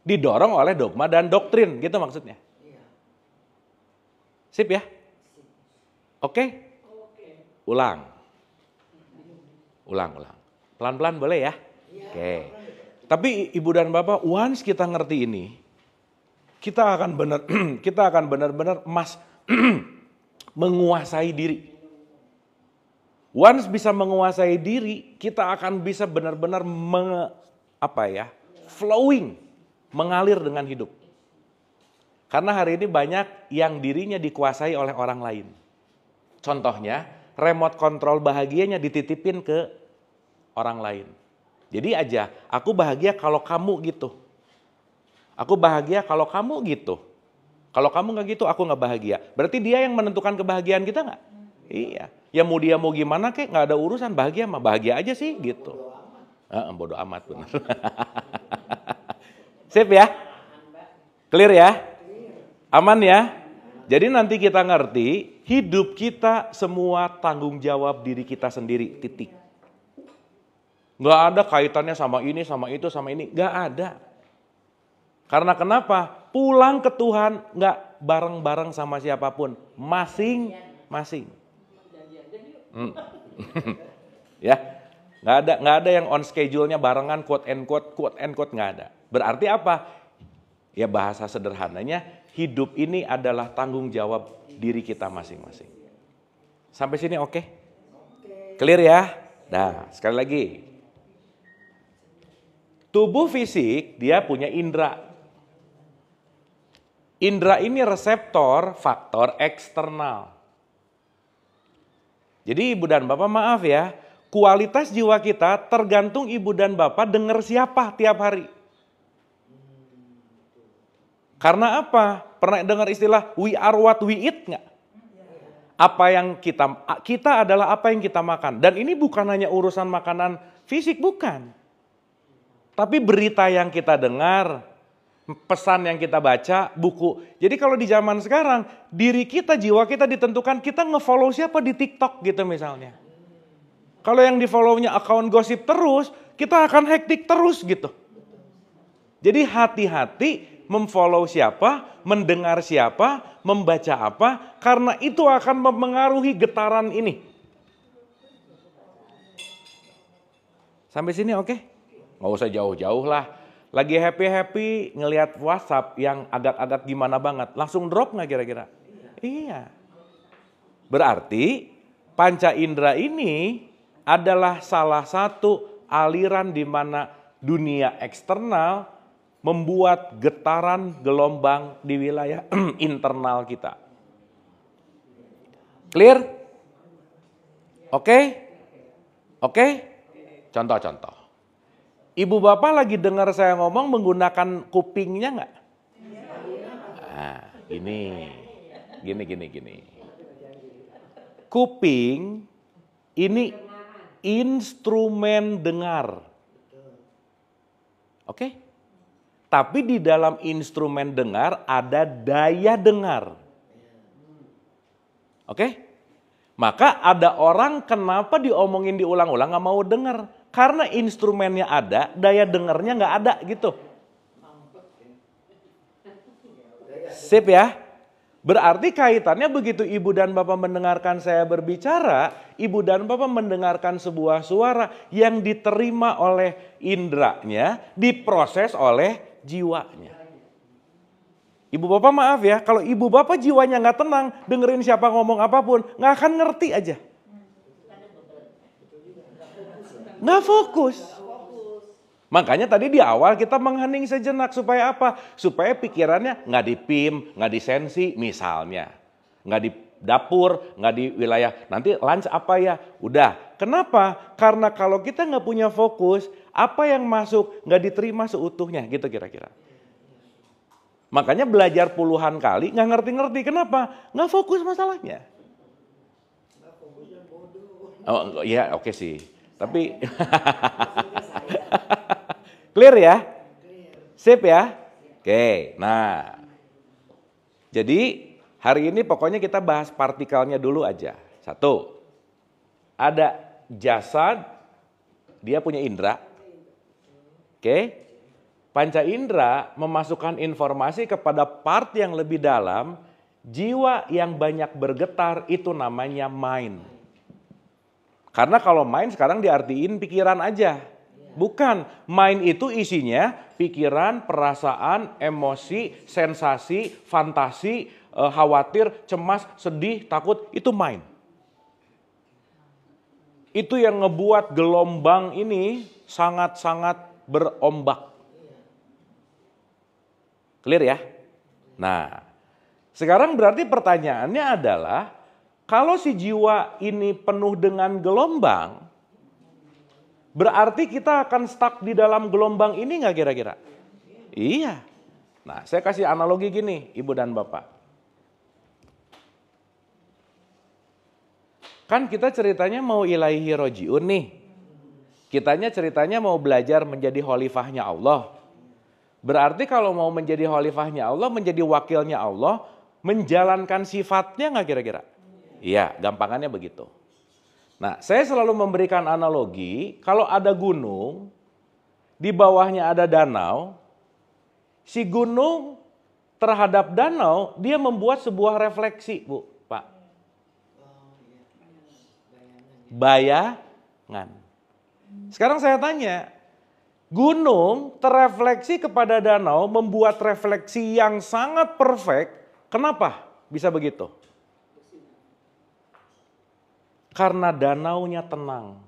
Didorong oleh dogma dan doktrin, gitu maksudnya. Sip ya? Oke? Ulang. Pelan-pelan boleh ya? Oke. Tapi ibu dan bapak, once kita ngerti ini, kita akan benar-benar menguasai diri. Once bisa menguasai diri, kita akan bisa benar-benar flowing, mengalir dengan hidup. Karena hari ini banyak yang dirinya dikuasai oleh orang lain. Contohnya, remote control bahagianya dititipin ke orang lain. Jadi aja, aku bahagia kalau kamu gitu. Aku bahagia kalau kamu gitu. Kalau kamu nggak gitu, aku nggak bahagia. Berarti dia yang menentukan kebahagiaan kita nggak? Iya. Ya mau dia mau gimana kek, nggak ada urusan, bahagia mah bahagia aja sih gitu. Bodoh amat benar. Sip ya? Clear ya? Aman ya? Jadi nanti kita ngerti, hidup kita semua tanggung jawab diri kita sendiri, titik. Nggak ada kaitannya sama ini, sama itu, sama ini. Nggak ada. Karena kenapa? Pulang ke Tuhan nggak bareng-bareng sama siapapun. Masing-masing. Ya, nggak ada yang on schedule-nya barengan quote and quote nggak ada. Berarti apa? Ya bahasa sederhananya, hidup ini adalah tanggung jawab diri kita masing-masing. Sampai sini oke? Clear ya? Nah, sekali lagi. Tubuh fisik dia punya indera. Indera ini reseptor faktor eksternal. Jadi ibu dan bapak maaf ya, kualitas jiwa kita tergantung ibu dan bapak dengar siapa tiap hari. Karena apa? Pernah dengar istilah we are what we eat nggak? Apa yang kita adalah apa yang kita makan. Dan ini bukan hanya urusan makanan fisik, bukan. Tapi berita yang kita dengar, pesan yang kita baca, buku. Jadi kalau di zaman sekarang, diri kita, jiwa kita ditentukan kita nge-follow siapa di TikTok gitu misalnya. Kalau yang di-follow-nya akun gosip terus, kita akan hektik terus gitu. Jadi hati-hati memfollow siapa, mendengar siapa, membaca apa, karena itu akan mempengaruhi getaran ini. Sampai sini oke? nggak usah jauh-jauh lah. Lagi happy-happy ngelihat WhatsApp yang agak-agak gimana banget, langsung drop nggak kira-kira? Iya. Berarti panca indera ini adalah salah satu aliran di mana dunia eksternal membuat getaran gelombang di wilayah internal kita. Clear? Oke? Oke? Contoh-contoh. Ibu bapak lagi dengar saya ngomong menggunakan kupingnya nggak? Nah, gini. Kuping ini instrumen dengar. Oke? Tapi di dalam instrumen dengar ada daya dengar. Oke? Maka ada orang kenapa diomongin diulang-ulang nggak mau dengar? Karena instrumennya ada, daya dengarnya nggak ada gitu. Sip ya? Berarti kaitannya begitu ibu dan bapak mendengarkan saya berbicara, ibu dan bapak mendengarkan sebuah suara yang diterima oleh indranya, diproses oleh jiwanya. Ibu bapak maaf ya, kalau ibu bapak jiwanya nggak tenang, dengerin siapa ngomong apapun, nggak akan ngerti aja. Nggak fokus. Makanya tadi di awal kita menghening sejenak supaya apa? Supaya pikirannya nggak di PIM, nggak di sensi misalnya. Nggak di dapur, nggak di wilayah. Nanti lunch apa ya? Udah. Kenapa? Karena kalau kita nggak punya fokus, apa yang masuk nggak diterima seutuhnya gitu kira-kira. Makanya belajar puluhan kali nggak ngerti-ngerti. Kenapa? Nggak fokus masalahnya. Oh iya oke sih. Tapi clear ya? Sip ya? Oke, nah. Jadi hari ini pokoknya kita bahas partikelnya dulu aja. Satu, ada jasad, dia punya indera. Oke, panca indera memasukkan informasi kepada part yang lebih dalam, jiwa yang banyak bergetar itu namanya mind. Karena kalau mind sekarang diartiin pikiran aja. Bukan, mind itu isinya pikiran, perasaan, emosi, sensasi, fantasi, khawatir, cemas, sedih, takut, itu mind. Itu yang ngebuat gelombang ini sangat-sangat berombak. Clear ya? Nah, sekarang berarti pertanyaannya adalah, kalau si jiwa ini penuh dengan gelombang, berarti kita akan stuck di dalam gelombang ini nggak kira-kira? Iya. Nah, saya kasih analogi gini, ibu dan bapak. Kan kita ceritanya mau ilahi rojiun nih. Kitanya ceritanya mau belajar menjadi khalifahnya Allah. Berarti kalau mau menjadi khalifahnya Allah, menjadi wakilnya Allah, menjalankan sifatnya nggak kira-kira? Iya, gampangannya begitu. Nah, saya selalu memberikan analogi, kalau ada gunung, di bawahnya ada danau, si gunung terhadap danau, dia membuat sebuah refleksi, Bu, Pak. Bayangan. Sekarang saya tanya, gunung terefleksi kepada danau, membuat refleksi yang sangat perfect, kenapa bisa begitu? Karena danaunya tenang.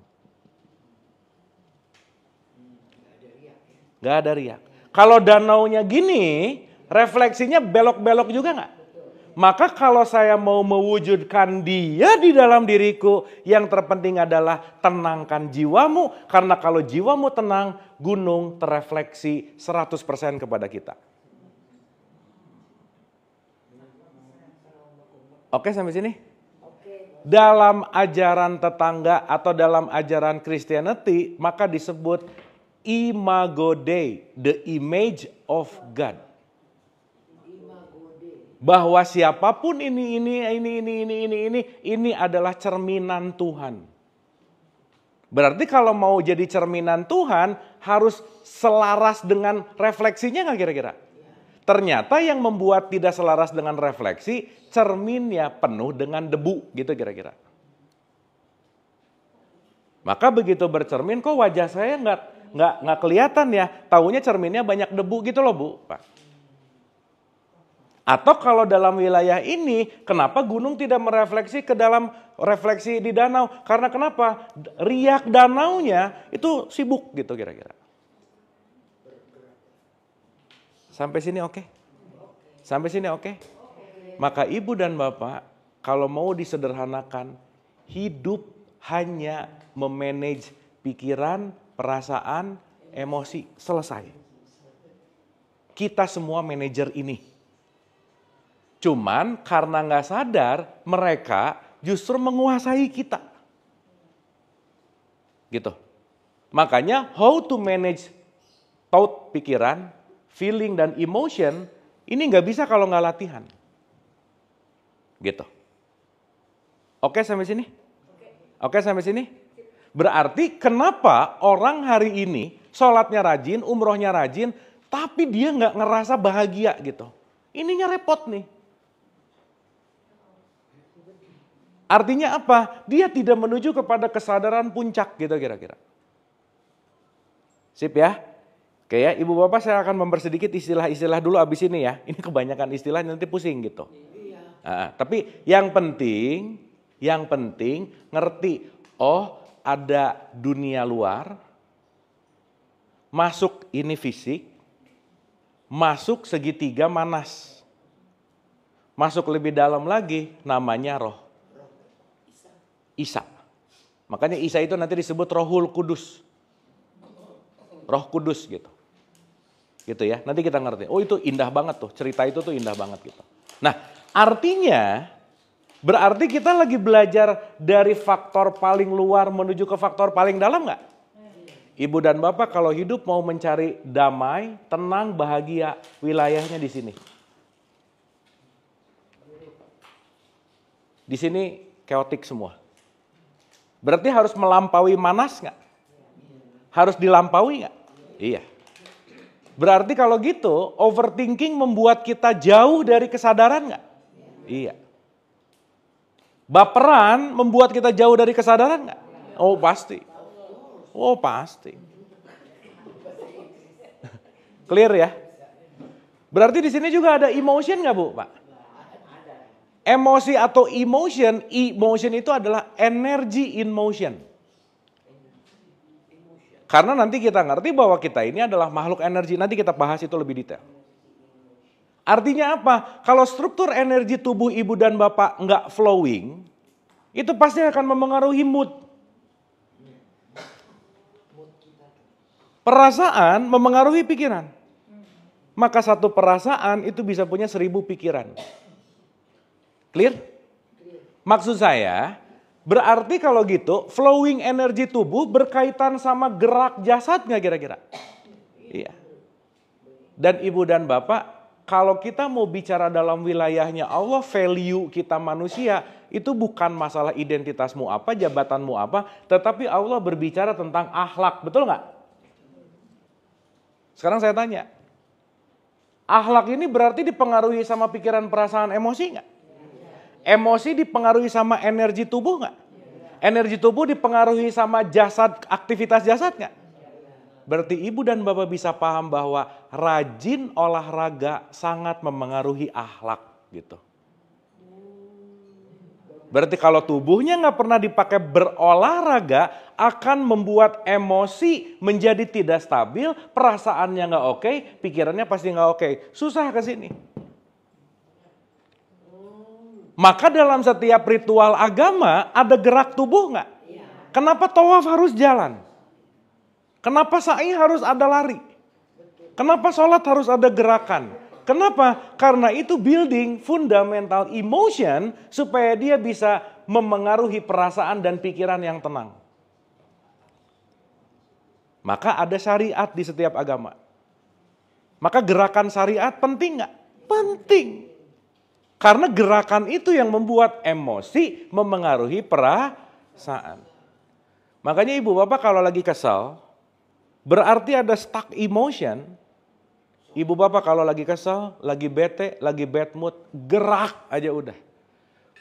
Gak ada riak. Kalau danaunya gini, refleksinya belok-belok juga gak? Maka kalau saya mau mewujudkan dia di dalam diriku, yang terpenting adalah tenangkan jiwamu. Karena kalau jiwamu tenang, gunung terefleksi 100% kepada kita. Oke sampai sini? Dalam ajaran tetangga atau dalam ajaran Christianity, maka disebut Imago Dei, the image of God. Bahwa siapapun ini adalah cerminan Tuhan. Berarti kalau mau jadi cerminan Tuhan, harus selaras dengan refleksinya nggak kira-kira? Ternyata yang membuat tidak selaras dengan refleksi, cerminnya penuh dengan debu, gitu kira-kira. Maka begitu bercermin, kok wajah saya nggak kelihatan ya. Taunya cerminnya banyak debu gitu loh Bu, Pak. Atau kalau dalam wilayah ini, kenapa gunung tidak merefleksi ke dalam refleksi di danau? Karena kenapa? Riak danaunya itu sibuk gitu kira-kira. Sampai sini oke? Sampai sini oke? Maka ibu dan bapak, kalau mau disederhanakan, hidup hanya memanage pikiran, perasaan, emosi, selesai. Kita semua manajer ini. Cuman karena nggak sadar, mereka justru menguasai kita. Gitu. Makanya how to manage thought, pikiran, feeling, dan emotion, ini nggak bisa kalau nggak latihan. Gitu. Oke sampai sini? Oke sampai sini? Berarti kenapa orang hari ini sholatnya rajin, umrohnya rajin, tapi dia nggak ngerasa bahagia gitu. Ininya repot nih. Artinya apa? Dia tidak menuju kepada kesadaran puncak gitu kira-kira. Sip ya? Oke ya, ibu bapak saya akan mempersedikit istilah-istilah dulu abis ini ya. Ini kebanyakan istilah nanti pusing gitu. Tapi yang penting ngerti, oh ada dunia luar, masuk ini fisik, masuk segitiga manas. Masuk lebih dalam lagi namanya roh. Isa. Makanya Isa itu nanti disebut Rohul Kudus. Roh Kudus gitu. Gitu ya. Nanti kita ngerti. Oh itu indah banget tuh. Cerita itu tuh indah banget gitu. Nah artinya berarti kita lagi belajar dari faktor paling luar menuju ke faktor paling dalam nggak? Ibu dan bapak kalau hidup mau mencari damai, tenang, bahagia, wilayahnya di sini. Di sini chaotic semua. Berarti harus melampaui manas nggak? Harus dilampaui nggak? Iya. Berarti kalau gitu, overthinking membuat kita jauh dari kesadaran nggak? Iya. Baperan membuat kita jauh dari kesadaran nggak? Oh pasti. Oh pasti. Clear ya? Berarti di sini juga ada emotion nggak Bu, Pak? Emosi atau emotion itu adalah energy in motion. Karena nanti kita ngerti bahwa kita ini adalah makhluk energi. Nanti kita bahas itu lebih detail. Artinya apa? Kalau struktur energi tubuh ibu dan bapak nggak flowing, itu pasti akan memengaruhi mood. Perasaan memengaruhi pikiran. Maka satu perasaan itu bisa punya 1000 pikiran. Clear? Maksud saya, berarti kalau gitu flowing energi tubuh berkaitan sama gerak jasad nggak kira-kira? Iya. Dan ibu dan bapak, kalau kita mau bicara dalam wilayahnya Allah, value kita manusia, itu bukan masalah identitasmu apa, jabatanmu apa, tetapi Allah berbicara tentang akhlak, betul nggak? Sekarang saya tanya, akhlak ini berarti dipengaruhi sama pikiran, perasaan, emosi nggak? Emosi dipengaruhi sama energi tubuh nggak? Energi tubuh dipengaruhi sama jasad, aktivitas jasad nggak? Berarti ibu dan bapak bisa paham bahwa rajin olahraga sangat memengaruhi akhlak gitu. Berarti kalau tubuhnya nggak pernah dipakai berolahraga akan membuat emosi menjadi tidak stabil, perasaannya nggak oke, pikirannya pasti nggak oke. Susah ke sini. Maka dalam setiap ritual agama ada gerak tubuh nggak? Kenapa tawaf harus jalan? Kenapa sa'i harus ada lari? Kenapa sholat harus ada gerakan? Kenapa? Karena itu building fundamental emotion supaya dia bisa memengaruhi perasaan dan pikiran yang tenang. Maka ada syariat di setiap agama. Maka gerakan syariat penting nggak? Penting. Karena gerakan itu yang membuat emosi memengaruhi perasaan. Makanya ibu bapak kalau lagi kesal, berarti ada stuck emotion. Ibu bapak kalau lagi kesal, lagi bete, lagi bad mood, gerak aja udah.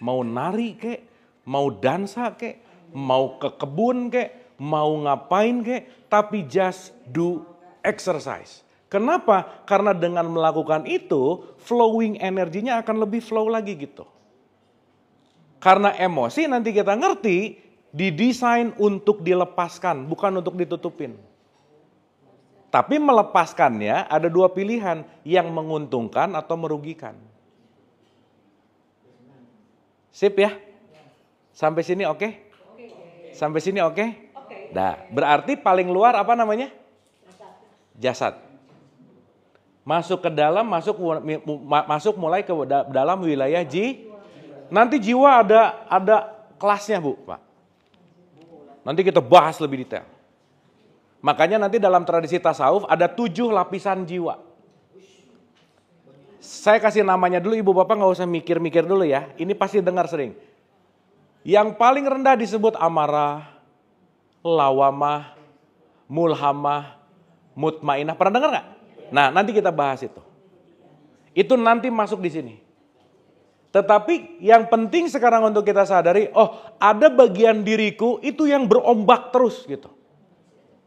Mau nari kek, mau dansa kek, mau ke kebun kek, mau ngapain kek, tapi just do exercise. Kenapa? Karena dengan melakukan itu, flowing energinya akan lebih flow lagi gitu. Karena emosi nanti kita ngerti, didesain untuk dilepaskan, bukan untuk ditutupin. Tapi melepaskannya ada dua pilihan, yang menguntungkan atau merugikan. Sip ya? Sampai sini oke? Sampai sini oke? Nah, berarti paling luar apa namanya? Jasad. Masuk ke dalam, masuk mulai ke dalam wilayah Nanti jiwa ada kelasnya, Bu, Pak. Nanti kita bahas lebih detail. Makanya nanti dalam tradisi tasawuf ada 7 lapisan jiwa. Saya kasih namanya dulu, Ibu Bapak nggak usah mikir-mikir dulu ya. Ini pasti dengar sering. Yang paling rendah disebut amarah, lawamah, mulhamah, mutmainah. Pernah dengar nggak? Nah, nanti kita bahas itu. Itu nanti masuk di sini. Tetapi yang penting sekarang untuk kita sadari, oh ada bagian diriku itu yang berombak terus gitu.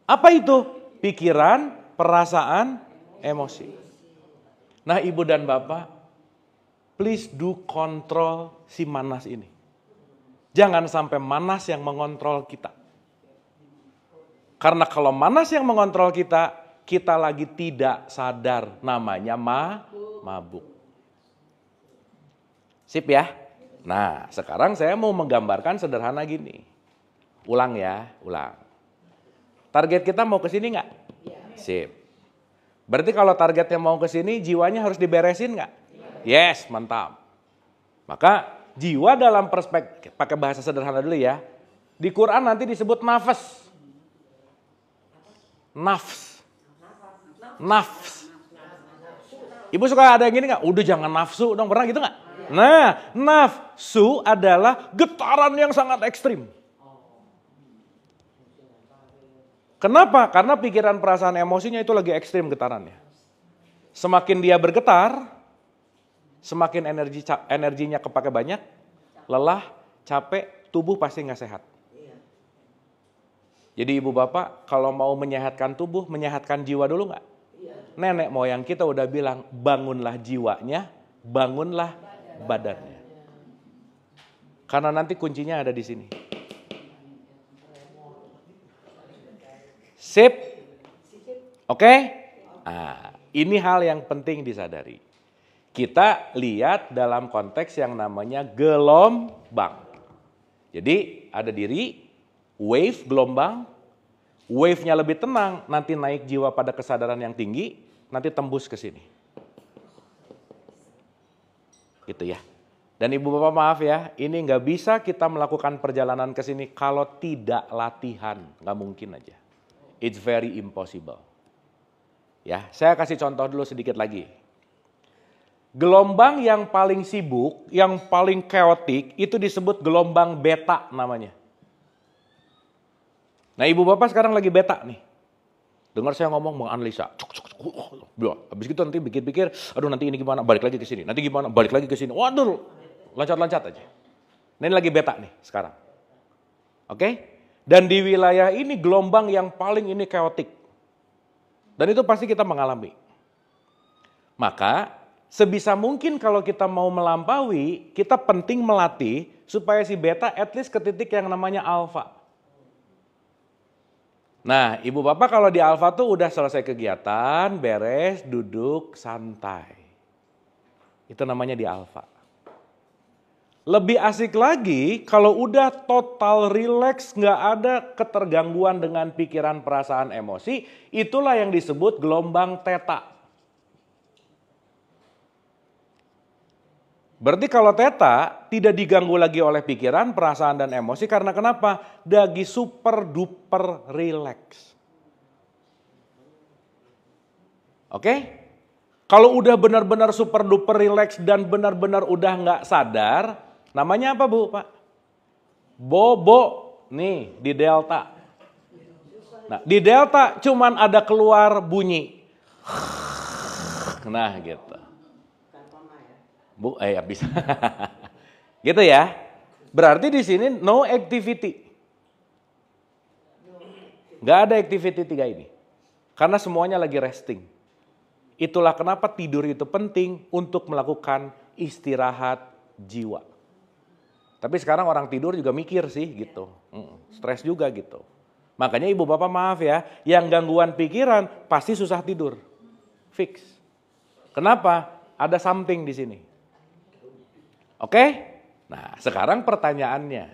Apa itu? Pikiran, perasaan, emosi. Nah, Ibu dan Bapak, please do kontrol si manas ini. Jangan sampai manas yang mengontrol kita. Karena kalau manas yang mengontrol kita, kita lagi tidak sadar, namanya mabuk. Sip ya? Nah, sekarang saya mau menggambarkan sederhana gini. Ulang ya, ulang. Target kita mau ke sini nggak? Sip. Berarti kalau targetnya mau ke sini, jiwanya harus diberesin nggak? Yes, mantap. Maka jiwa dalam perspektif, pakai bahasa sederhana dulu ya. Di Quran nanti disebut nafas. Nafs. Ibu suka ada yang gini nggak? Udah jangan nafsu dong, pernah gitu nggak? Nah, nafsu adalah getaran yang sangat ekstrim. Kenapa? Karena pikiran, perasaan, emosinya itu lagi ekstrim getarannya. Semakin dia bergetar, semakin energinya kepake banyak, lelah, capek, tubuh pasti nggak sehat. Jadi Ibu Bapak kalau mau menyehatkan tubuh, menyehatkan jiwa dulu nggak? Nenek moyang kita udah bilang, bangunlah jiwanya, bangunlah badannya. Karena nanti kuncinya ada di sini. Sip? Oke? Nah, ini hal yang penting disadari. Kita lihat dalam konteks yang namanya gelombang. Jadi ada diri, wave gelombang, wave-nya lebih tenang, nanti naik jiwa pada kesadaran yang tinggi, nanti tembus ke sini. Gitu ya. Dan Ibu Bapak maaf ya, ini nggak bisa kita melakukan perjalanan ke sini kalau tidak latihan, nggak mungkin aja. It's very impossible. Ya, saya kasih contoh dulu sedikit lagi. Gelombang yang paling sibuk, yang paling chaotic, itu disebut gelombang beta namanya. Nah, Ibu Bapak sekarang lagi beta nih. Dengar saya ngomong, menganalisa. Habis itu nanti pikir-pikir, aduh nanti ini gimana, balik lagi ke sini. Nanti gimana, balik lagi ke sini. Waduh, loncat-loncat aja. Nah, ini lagi beta nih sekarang. Oke? Dan di wilayah ini gelombang yang paling ini chaotic. Dan itu pasti kita mengalami. Maka sebisa mungkin kalau kita mau melampaui, kita penting melatih supaya si beta at least ke titik yang namanya alfa. Nah, Ibu Bapak kalau di alfa tuh udah selesai kegiatan, beres, duduk, santai. Itu namanya di alfa. Lebih asik lagi kalau udah total relax, nggak ada ketergangguan dengan pikiran, perasaan, emosi, itulah yang disebut gelombang theta. Berarti kalau theta tidak diganggu lagi oleh pikiran, perasaan, dan emosi karena kenapa? Lagi super duper relax. Oke? Kalau udah benar-benar super duper relax dan benar-benar udah nggak sadar, namanya apa Bu, Pak? Bobo, nih di delta. Nah, di delta cuman ada keluar bunyi. Nah gitu. Bu, bisa. Gitu ya. Berarti di sini no activity. Nggak ada activity 3 ini. Karena semuanya lagi resting. Itulah kenapa tidur itu penting untuk melakukan istirahat jiwa. Tapi sekarang orang tidur juga mikir sih gitu. Stres juga gitu. Makanya ibu bapak maaf ya, yang gangguan pikiran pasti susah tidur. Fix. Kenapa? Ada something di sini. Oke? Nah sekarang pertanyaannya.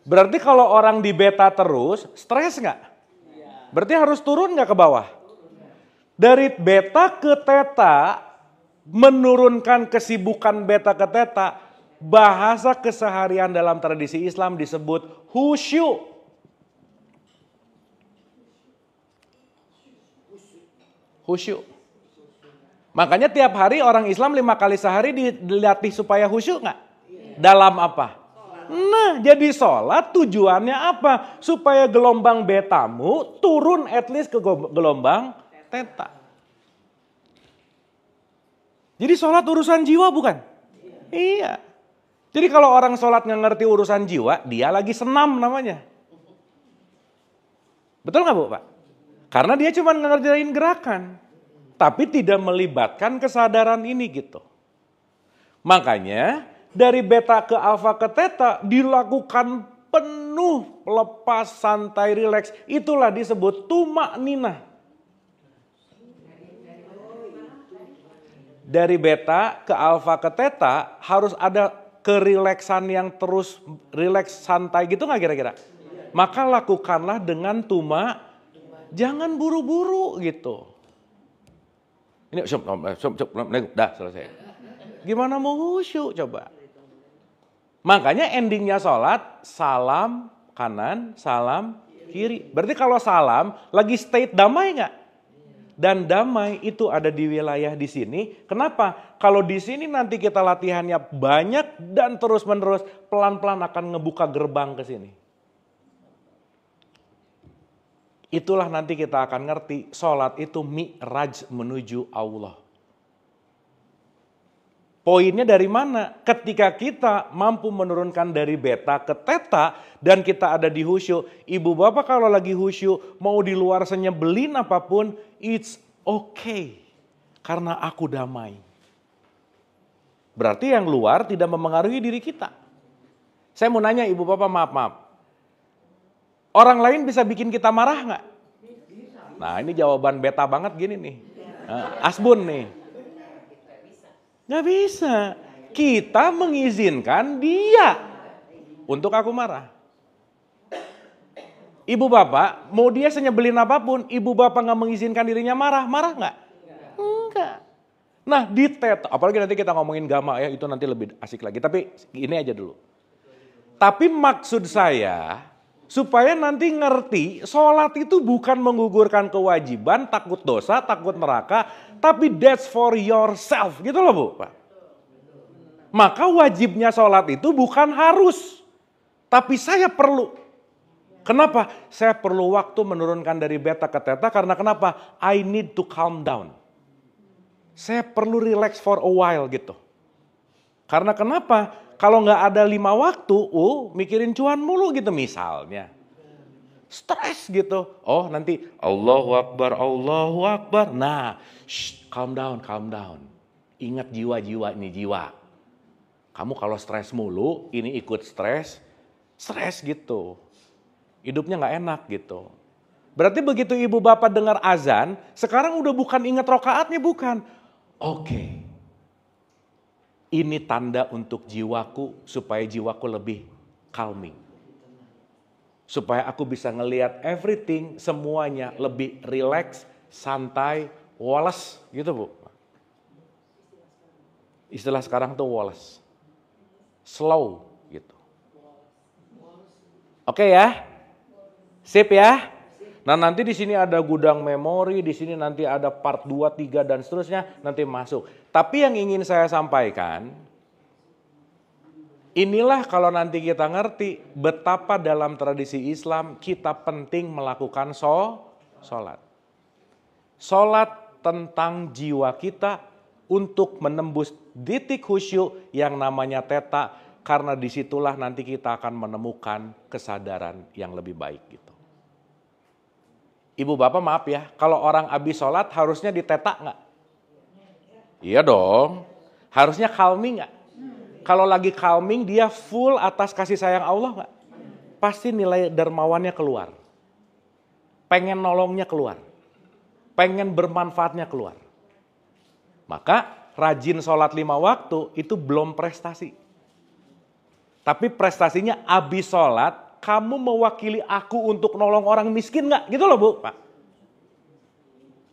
Berarti kalau orang di beta terus, stres nggak? Berarti harus turun nggak ke bawah? Dari beta ke teta, menurunkan kesibukan beta ke teta, bahasa keseharian dalam tradisi Islam disebut khusyuk. Khusyuk. Makanya tiap hari orang Islam 5 kali sehari dilatih supaya khusyuk nggak? Dalam apa? Nah, jadi sholat tujuannya apa? Supaya gelombang betamu turun at least ke gelombang teta. Jadi sholat urusan jiwa bukan? Iya. Jadi kalau orang sholat nggak ngerti urusan jiwa, dia lagi senam namanya. Betul nggak Bu Pak? Karena dia cuma ngerjain gerakan. Tapi tidak melibatkan kesadaran ini gitu. Makanya dari beta ke alfa ke teta dilakukan penuh lepas, santai, rileks. Itulah disebut tumak nina. Dari beta ke alfa ke teta harus ada kerileksan yang terus rileks, santai gitu nggak kira-kira? Maka lakukanlah dengan tumak, jangan buru-buru gitu. Ini dah selesai. Gimana mau khusyuk coba? Makanya endingnya sholat, salam kanan, salam kiri. Berarti kalau salam, lagi state damai nggak? Dan damai itu ada di wilayah di sini. Kenapa? Kalau di sini nanti kita latihannya banyak dan terus menerus, pelan-pelan akan ngebuka gerbang ke sini. Itulah nanti kita akan ngerti, sholat itu mi'raj menuju Allah. Poinnya dari mana? Ketika kita mampu menurunkan dari beta ke teta dan kita ada di khusyuk. Ibu bapak kalau lagi khusyuk mau di luar senyebelin apapun, it's okay. Karena aku damai. Berarti yang luar tidak memengaruhi diri kita. Saya mau nanya ibu bapak, maaf. Orang lain bisa bikin kita marah nggak? Nah ini jawaban beta banget gini nih. Asbun nih. Nggak bisa. Kita mengizinkan dia untuk aku marah. Ibu bapak, mau dia senyebelin apapun, ibu bapak nggak mengizinkan dirinya marah nggak? Enggak. Nah di teta, apalagi nanti kita ngomongin gamma ya, itu nanti lebih asik lagi. Tapi ini aja dulu. Tapi maksud saya, supaya nanti ngerti, sholat itu bukan menggugurkan kewajiban, takut dosa, takut neraka, tapi that's for yourself, gitu loh Bu. Maka wajibnya sholat itu bukan harus, tapi saya perlu. Kenapa? Saya perlu waktu menurunkan dari beta ke teta, karena kenapa? I need to calm down. Saya perlu relax for a while gitu. Karena kenapa? Kalau nggak ada 5 waktu, mikirin cuan mulu gitu misalnya. Stres gitu. Oh nanti Allahu Akbar. Nah, calm down. Ingat jiwa ini jiwa. Kamu kalau stres mulu, ini ikut stres gitu. Hidupnya nggak enak gitu. Berarti begitu ibu bapak dengar azan, sekarang udah bukan ingat rokaatnya, bukan. Oke. Ini tanda untuk jiwaku, supaya jiwaku lebih calming. Supaya aku bisa ngelihat everything, semuanya lebih relax, santai, woles gitu Bu. Istilah sekarang tuh woles. Slow gitu. Oke ya? Sip ya? Nah nanti di sini ada gudang memori, di sini nanti ada part 2, 3 dan seterusnya nanti masuk. Tapi yang ingin saya sampaikan, inilah kalau nanti kita ngerti betapa dalam tradisi Islam kita penting melakukan sholat. Sholat tentang jiwa kita untuk menembus titik khusyuk yang namanya teta, karena disitulah nanti kita akan menemukan kesadaran yang lebih baik gitu. Ibu bapak maaf ya, kalau orang habis sholat harusnya ditetak nggak? Iya dong, harusnya calming nggak? Kalau lagi calming dia full atas kasih sayang Allah nggak? Pasti nilai dermawannya keluar. Pengen nolongnya keluar. Pengen bermanfaatnya keluar. Maka rajin sholat 5 waktu itu belum prestasi. Tapi prestasinya abis sholat, kamu mewakili aku untuk nolong orang miskin nggak? Gitu loh Bu, Pak.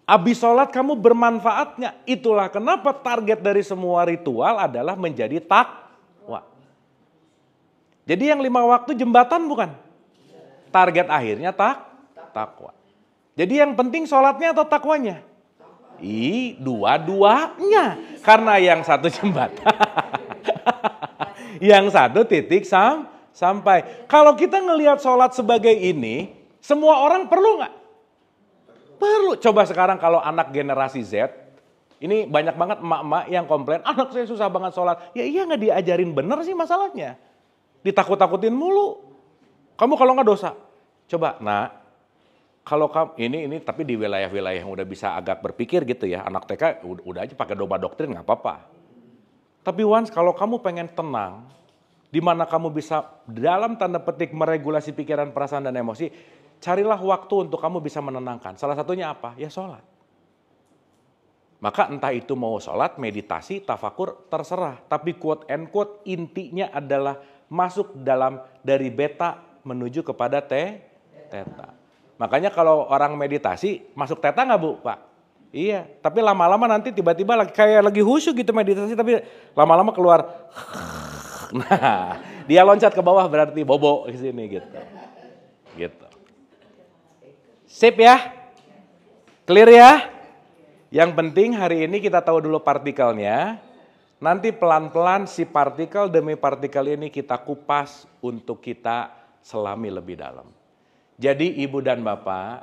Abis sholat kamu bermanfaatnya. Itulah kenapa target dari semua ritual adalah menjadi takwa. Jadi yang 5 waktu jembatan bukan? Target akhirnya takwa. Jadi yang penting sholatnya atau takwanya? Dua-duanya. Karena yang satu jembatan. Yang satu titik sampai. Kalau kita ngelihat sholat sebagai ini, semua orang perlu nggak? Perlu. Coba sekarang kalau anak generasi Z, ini banyak banget emak-emak yang komplain, anak saya susah banget sholat. Ya iya nggak diajarin bener sih masalahnya. Ditakut-takutin mulu. Kamu kalau nggak dosa. Coba, kalau kamu ini tapi di wilayah-wilayah yang udah bisa agak berpikir gitu ya, anak TK udah aja pakai domba doktrin nggak apa-apa. Tapi once kalau kamu pengen tenang, di mana kamu bisa dalam tanda petik meregulasi pikiran, perasaan dan emosi, carilah waktu untuk kamu bisa menenangkan. Salah satunya apa? Ya sholat. Maka entah itu mau sholat, meditasi, tafakur, terserah. Tapi quote and quote intinya adalah masuk dalam dari beta menuju kepada theta. Makanya kalau orang meditasi masuk theta nggak Bu, Pak? Iya, tapi lama-lama nanti tiba-tiba kayak lagi khusyuk gitu meditasi, tapi lama-lama keluar. Nah, dia loncat ke bawah berarti bobo ke sini gitu. Gitu. Sip ya? Clear ya? Yang penting hari ini kita tahu dulu partikelnya. Nanti pelan-pelan si partikel demi partikel ini kita kupas untuk kita selami lebih dalam. Jadi ibu dan bapak,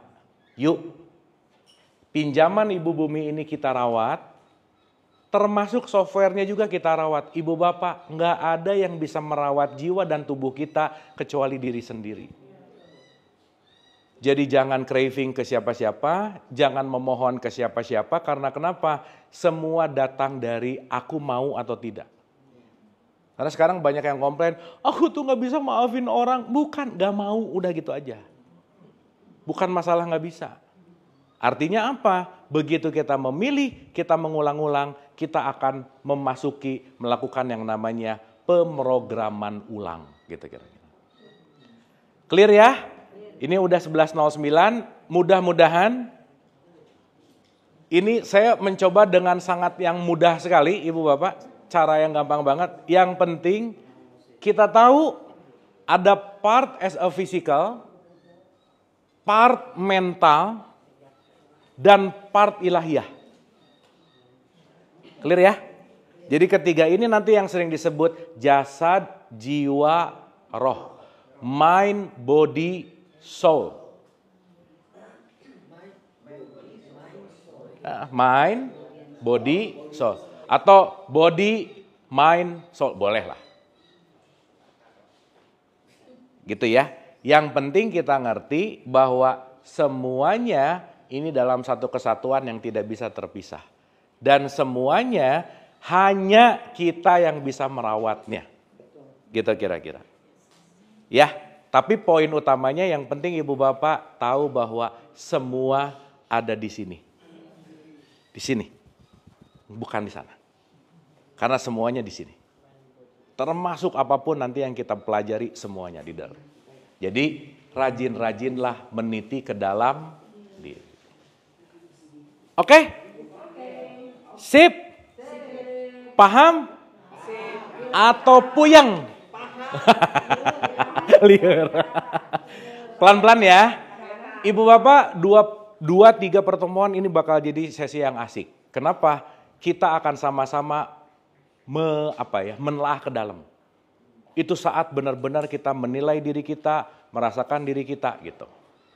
yuk pinjaman ibu bumi ini kita rawat, termasuk softwarenya juga kita rawat. Ibu bapak, nggak ada yang bisa merawat jiwa dan tubuh kita kecuali diri sendiri. Jadi jangan craving ke siapa-siapa, jangan memohon ke siapa-siapa, karena kenapa? Semua datang dari aku mau atau tidak. Karena sekarang banyak yang komplain, aku tuh gak bisa maafin orang. Bukan, gak mau, udah gitu aja. Bukan masalah gak bisa. Artinya apa? Begitu kita memilih, kita mengulang-ulang, kita akan memasuki, melakukan yang namanya pemrograman ulang. Gitu kira-kira. Clear ya? Ini udah 11.09, mudah-mudahan ini saya mencoba dengan sangat yang mudah sekali Ibu Bapak, cara yang gampang banget. Yang penting kita tahu ada part as a physical, part mental, dan part ilahiyah. Clear ya? Jadi ketiga ini nanti yang sering disebut jasad, jiwa, roh. Mind, body, soul. Mind, body, soul. Atau body, mind, soul. Boleh lah. Gitu ya. Yang penting kita ngerti bahwa semuanya ini dalam satu kesatuan yang tidak bisa terpisah. Dan semuanya hanya kita yang bisa merawatnya. Gitu kira-kira. Ya. Tapi poin utamanya yang penting Ibu Bapak tahu bahwa semua ada di sini. Di sini. Bukan di sana. Karena semuanya di sini. Termasuk apapun nanti yang kita pelajari semuanya di dalam. Jadi rajin-rajinlah meniti ke dalam diri. Oke? Sip? Paham? Atau puyeng? Liar. Pelan-pelan ya. Ibu Bapak 2-3 pertemuan ini bakal jadi sesi yang asik. Kenapa? Kita akan sama-sama menelaah ke dalam. Itu saat benar-benar kita menilai diri kita, merasakan diri kita gitu.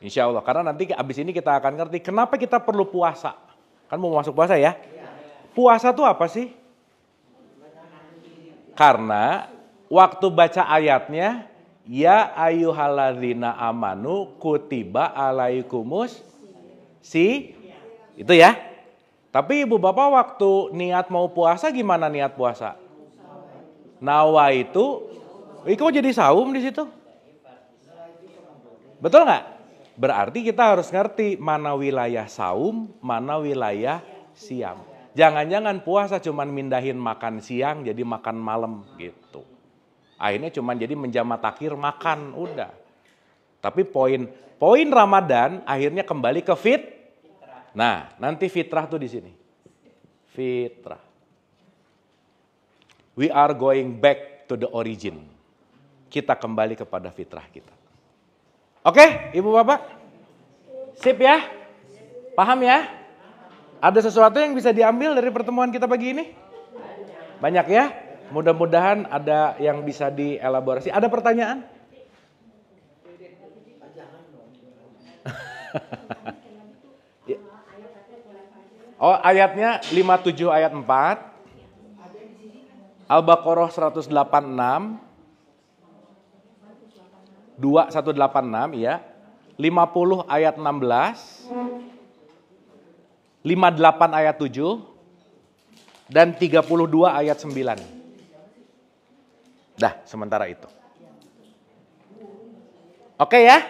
Insya Allah. Karena nanti abis ini kita akan ngerti kenapa kita perlu puasa. Kan mau masuk puasa ya? Puasa tuh apa sih? Karena waktu baca ayatnya, ya ayyuhalladzina amanu kutiba alaikumus itu ya. Tapi ibu bapak waktu niat mau puasa gimana niat puasa? Nawa itu jadi saum di situ. Betul nggak? Berarti kita harus ngerti mana wilayah saum, mana wilayah siam. Jangan-jangan puasa cuman mindahin makan siang jadi makan malam gitu. Akhirnya cuman jadi menjama takhir makan, udah. Tapi poin Ramadan akhirnya kembali ke Nah, nanti fitrah tuh di sini. Fitrah. We are going back to the origin. Kita kembali kepada fitrah kita. Oke, Ibu Bapak? Sip ya? Paham ya? Ada sesuatu yang bisa diambil dari pertemuan kita pagi ini? Banyak ya? Mudah-mudahan ada yang bisa dielaborasi. Ada pertanyaan? Oh, ayatnya 57 ayat 4. Al-Baqarah 186. 2186 ya. 50 ayat 16. 58 ayat 7. Dan 32 ayat 9. Dah, sementara itu. Oke ya?